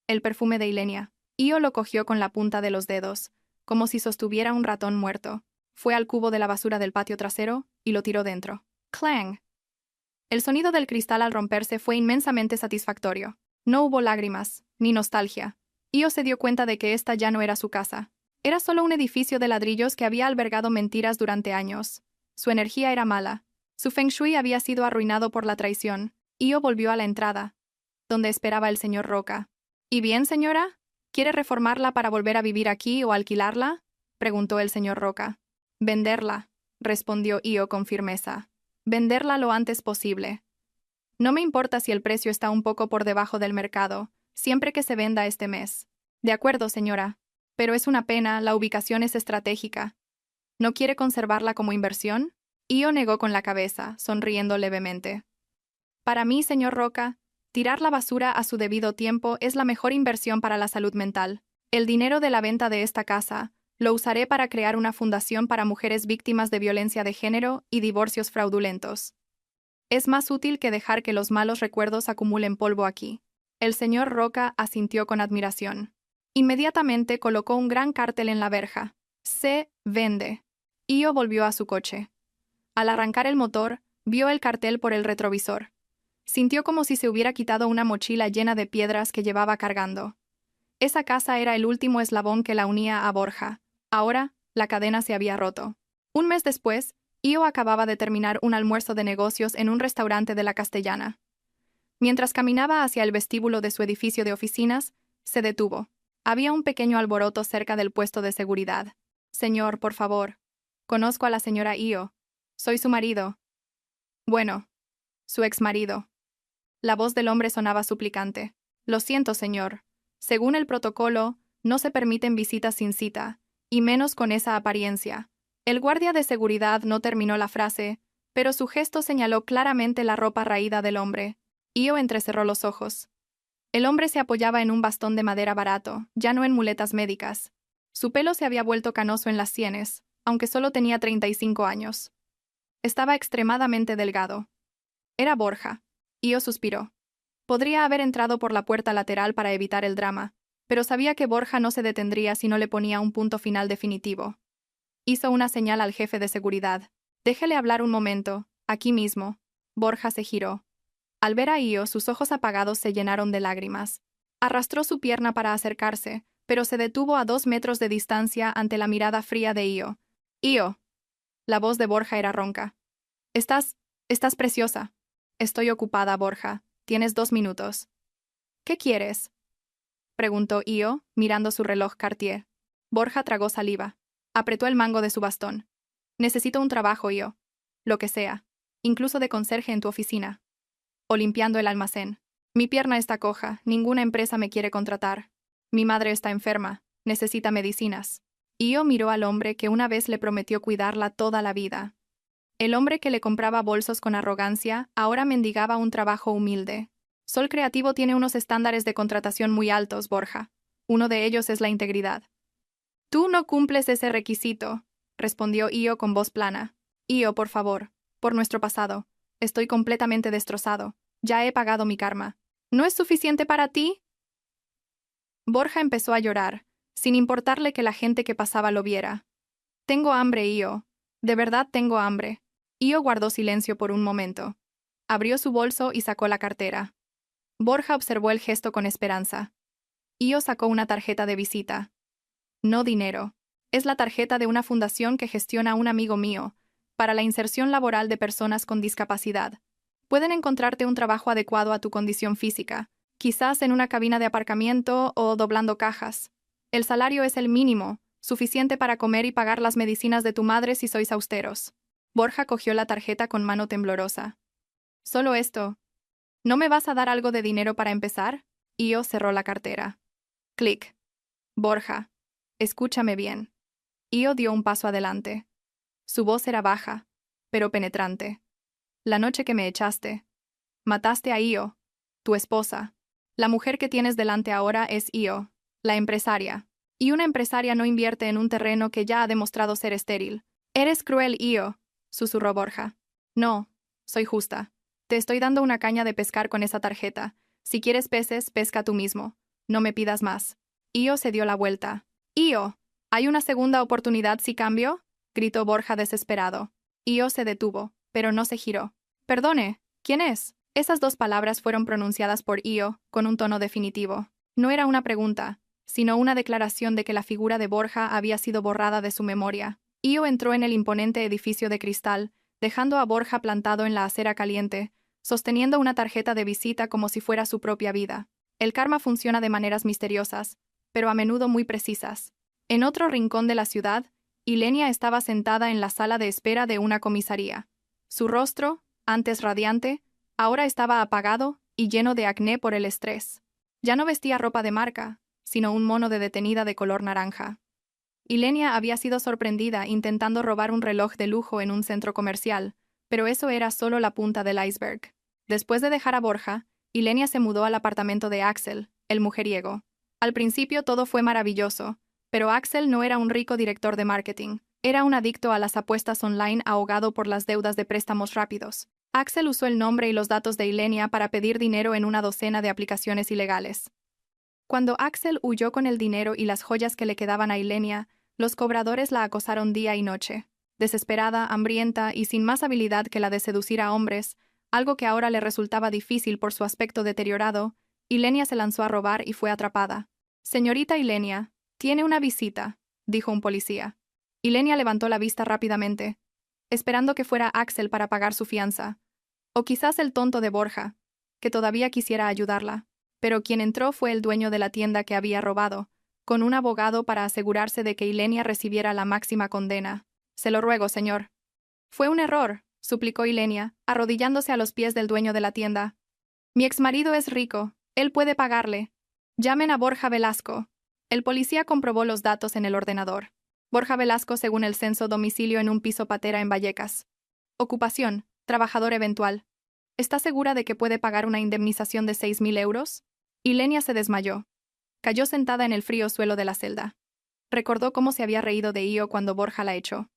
El perfume de Ilenia. Io lo cogió con la punta de los dedos, como si sostuviera un ratón muerto. Fue al cubo de la basura del patio trasero y lo tiró dentro. ¡Clang! El sonido del cristal al romperse fue inmensamente satisfactorio. No hubo lágrimas, ni nostalgia. Io se dio cuenta de que esta ya no era su casa. Era solo un edificio de ladrillos que había albergado mentiras durante años. Su energía era mala. Su feng shui había sido arruinado por la traición. Io volvió a la entrada, donde esperaba el señor Roca. ¿Y bien, señora? ¿Quiere reformarla para volver a vivir aquí o alquilarla? Preguntó el señor Roca. Venderla, respondió Io con firmeza. Venderla lo antes posible. No me importa si el precio está un poco por debajo del mercado, siempre que se venda este mes. De acuerdo, señora. Pero es una pena, la ubicación es estratégica. ¿No quiere conservarla como inversión? Io negó con la cabeza, sonriendo levemente. Para mí, señor Roca, tirar la basura a su debido tiempo es la mejor inversión para la salud mental. El dinero de la venta de esta casa lo usaré para crear una fundación para mujeres víctimas de violencia de género y divorcios fraudulentos. Es más útil que dejar que los malos recuerdos acumulen polvo aquí. El señor Roca asintió con admiración. Inmediatamente colocó un gran cartel en la verja. Se vende. Io volvió a su coche. Al arrancar el motor, vio el cartel por el retrovisor. Sintió como si se hubiera quitado una mochila llena de piedras que llevaba cargando. Esa casa era el último eslabón que la unía a Borja. Ahora, la cadena se había roto. Un mes después, Io acababa de terminar un almuerzo de negocios en un restaurante de la Castellana. Mientras caminaba hacia el vestíbulo de su edificio de oficinas, se detuvo. Había un pequeño alboroto cerca del puesto de seguridad. Señor, por favor. Conozco a la señora Io. Soy su marido. Bueno, su exmarido. La voz del hombre sonaba suplicante. Lo siento, señor. Según el protocolo, no se permiten visitas sin cita, y menos con esa apariencia. El guardia de seguridad no terminó la frase, pero su gesto señaló claramente la ropa raída del hombre. Io entrecerró los ojos. El hombre se apoyaba en un bastón de madera barato, ya no en muletas médicas. Su pelo se había vuelto canoso en las sienes, aunque solo tenía 35 años. Estaba extremadamente delgado. Era Borja. Io suspiró. Podría haber entrado por la puerta lateral para evitar el drama, pero sabía que Borja no se detendría si no le ponía un punto final definitivo. Hizo una señal al jefe de seguridad. Déjele hablar un momento, aquí mismo. Borja se giró. Al ver a Io, sus ojos apagados se llenaron de lágrimas. Arrastró su pierna para acercarse, pero se detuvo a 2 metros de distancia ante la mirada fría de Io. Io. La voz de Borja era ronca. Estás preciosa. Estoy ocupada, Borja. Tienes 2 minutos. ¿Qué quieres? Preguntó Io, mirando su reloj Cartier. Borja tragó saliva. Apretó el mango de su bastón. Necesito un trabajo, Io. Lo que sea. Incluso de conserje en tu oficina. O limpiando el almacén. Mi pierna está coja, ninguna empresa me quiere contratar. Mi madre está enferma, necesita medicinas. Io miró al hombre que una vez le prometió cuidarla toda la vida. El hombre que le compraba bolsos con arrogancia ahora mendigaba un trabajo humilde. Sol Creativo tiene unos estándares de contratación muy altos, Borja. Uno de ellos es la integridad. Tú no cumples ese requisito, respondió Io con voz plana. Io, por favor, por nuestro pasado. Estoy completamente destrozado. Ya he pagado mi karma. ¿No es suficiente para ti? Borja empezó a llorar, sin importarle que la gente que pasaba lo viera. Tengo hambre, Io. De verdad tengo hambre. Io guardó silencio por un momento. Abrió su bolso y sacó la cartera. Borja observó el gesto con esperanza. Io sacó una tarjeta de visita. No dinero. Es la tarjeta de una fundación que gestiona un amigo mío, para la inserción laboral de personas con discapacidad. Pueden encontrarte un trabajo adecuado a tu condición física, quizás en una cabina de aparcamiento o doblando cajas. El salario es el mínimo, suficiente para comer y pagar las medicinas de tu madre si sois austeros. Borja cogió la tarjeta con mano temblorosa. ¿Solo esto? ¿No me vas a dar algo de dinero para empezar? Io cerró la cartera. Clic. Borja, escúchame bien. Io dio un paso adelante. Su voz era baja, pero penetrante. La noche que me echaste. Mataste a Io, tu esposa. La mujer que tienes delante ahora es Io, la empresaria. Y una empresaria no invierte en un terreno que ya ha demostrado ser estéril. Eres cruel, Io, susurró Borja. No, soy justa. Te estoy dando una caña de pescar con esa tarjeta. Si quieres peces, pesca tú mismo. No me pidas más. Io se dio la vuelta. Io, ¿hay una segunda oportunidad si cambio? Gritó Borja desesperado. Io se detuvo, pero no se giró. Perdone, ¿quién es? Esas 2 palabras fueron pronunciadas por Io con un tono definitivo. No era una pregunta, sino una declaración de que la figura de Borja había sido borrada de su memoria. Io entró en el imponente edificio de cristal, dejando a Borja plantado en la acera caliente, sosteniendo una tarjeta de visita como si fuera su propia vida. El karma funciona de maneras misteriosas, pero a menudo muy precisas. En otro rincón de la ciudad, Ilenia estaba sentada en la sala de espera de una comisaría. Su rostro, antes radiante, ahora estaba apagado y lleno de acné por el estrés. Ya no vestía ropa de marca, sino un mono de detenida de color naranja. Ilenia había sido sorprendida intentando robar un reloj de lujo en un centro comercial, pero eso era solo la punta del iceberg. Después de dejar a Borja, Ilenia se mudó al apartamento de Axel, el mujeriego. Al principio todo fue maravilloso, pero Axel no era un rico director de marketing. Era un adicto a las apuestas online ahogado por las deudas de préstamos rápidos. Axel usó el nombre y los datos de Ilenia para pedir dinero en una docena de aplicaciones ilegales. Cuando Axel huyó con el dinero y las joyas que le quedaban a Ilenia, los cobradores la acosaron día y noche. Desesperada, hambrienta y sin más habilidad que la de seducir a hombres, algo que ahora le resultaba difícil por su aspecto deteriorado, Ilenia se lanzó a robar y fue atrapada. «Señorita Ilenia, tiene una visita», dijo un policía. Ilenia levantó la vista rápidamente, esperando que fuera Axel para pagar su fianza. O quizás el tonto de Borja, que todavía quisiera ayudarla. Pero quien entró fue el dueño de la tienda que había robado, con un abogado para asegurarse de que Ilenia recibiera la máxima condena. «Se lo ruego, señor». «Fue un error», suplicó Ilenia, arrodillándose a los pies del dueño de la tienda. «Mi exmarido es rico, él puede pagarle. Llamen a Borja Velasco». El policía comprobó los datos en el ordenador. Borja Velasco, según el censo, domicilio en un piso patera en Vallecas. Ocupación, trabajador eventual. ¿Está segura de que puede pagar una indemnización de 6.000 euros? Ilenia se desmayó. Cayó sentada en el frío suelo de la celda. Recordó cómo se había reído de Io cuando Borja la echó.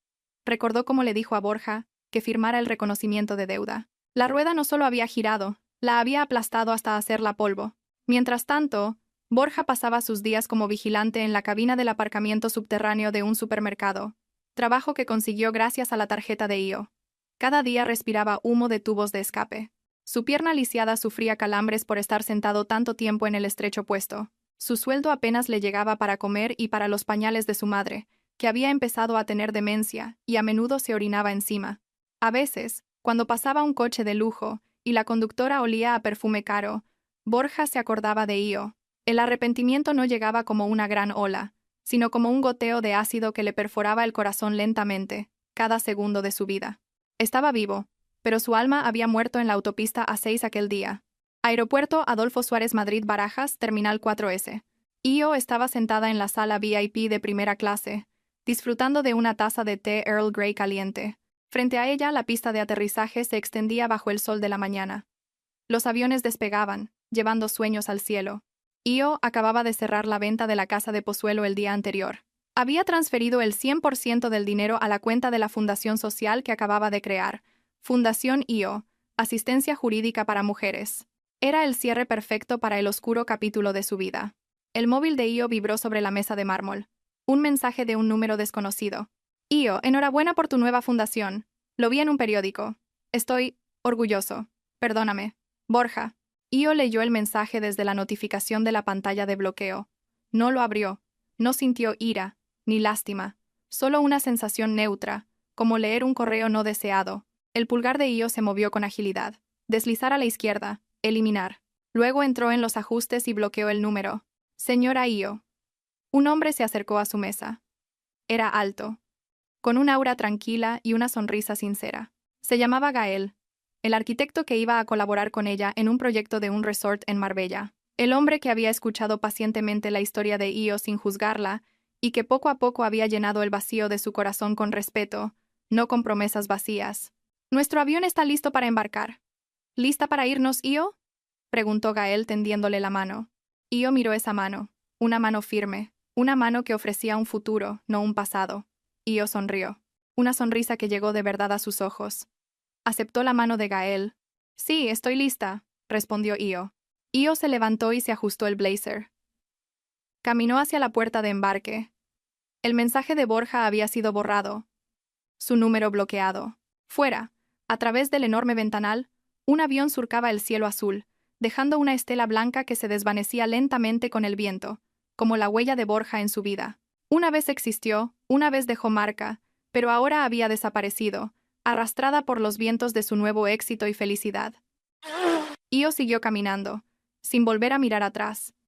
Recordó cómo le dijo a Borja que firmara el reconocimiento de deuda. La rueda no solo había girado, la había aplastado hasta hacerla polvo. Mientras tanto, Borja pasaba sus días como vigilante en la cabina del aparcamiento subterráneo de un supermercado, trabajo que consiguió gracias a la tarjeta de Io. Cada día respiraba humo de tubos de escape. Su pierna lisiada sufría calambres por estar sentado tanto tiempo en el estrecho puesto. Su sueldo apenas le llegaba para comer y para los pañales de su madre, que había empezado a tener demencia y a menudo se orinaba encima. A veces, cuando pasaba un coche de lujo y la conductora olía a perfume caro, Borja se acordaba de Io. El arrepentimiento no llegaba como una gran ola, sino como un goteo de ácido que le perforaba el corazón lentamente, cada segundo de su vida. Estaba vivo, pero su alma había muerto en la autopista A6 aquel día. Aeropuerto Adolfo Suárez Madrid Barajas, Terminal 4S. Io estaba sentada en la sala VIP de primera clase, disfrutando de una taza de té Earl Grey caliente. Frente a ella, la pista de aterrizaje se extendía bajo el sol de la mañana. Los aviones despegaban, llevando sueños al cielo. Io acababa de cerrar la venta de la casa de Pozuelo el día anterior. Había transferido el 100% del dinero a la cuenta de la fundación social que acababa de crear, Fundación Io, Asistencia Jurídica para Mujeres. Era el cierre perfecto para el oscuro capítulo de su vida. El móvil de Io vibró sobre la mesa de mármol. Un mensaje de un número desconocido. Io, enhorabuena por tu nueva fundación. Lo vi en un periódico. Estoy orgulloso. Perdóname. Borja. Io leyó el mensaje desde la notificación de la pantalla de bloqueo. No lo abrió. No sintió ira, ni lástima. Solo una sensación neutra, como leer un correo no deseado. El pulgar de Io se movió con agilidad. Deslizar a la izquierda. Eliminar. Luego entró en los ajustes y bloqueó el número. Señora Io. Un hombre se acercó a su mesa. Era alto, con un aura tranquila y una sonrisa sincera. Se llamaba Gael, el arquitecto que iba a colaborar con ella en un proyecto de un resort en Marbella. El hombre que había escuchado pacientemente la historia de Io sin juzgarla y que poco a poco había llenado el vacío de su corazón con respeto, no con promesas vacías. «Nuestro avión está listo para embarcar». «¿Lista para irnos, Io?», preguntó Gael tendiéndole la mano. Io miró esa mano, una mano firme, una mano que ofrecía un futuro, no un pasado. Io sonrió. Una sonrisa que llegó de verdad a sus ojos. Aceptó la mano de Gael. «Sí, estoy lista», respondió Io. Io se levantó y se ajustó el blazer. Caminó hacia la puerta de embarque. El mensaje de Borja había sido borrado. Su número bloqueado. Fuera, a través del enorme ventanal, un avión surcaba el cielo azul, dejando una estela blanca que se desvanecía lentamente con el viento, como la huella de Borja en su vida. Una vez existió, una vez dejó marca, pero ahora había desaparecido, arrastrada por los vientos de su nuevo éxito y felicidad. Io siguió caminando, sin volver a mirar atrás.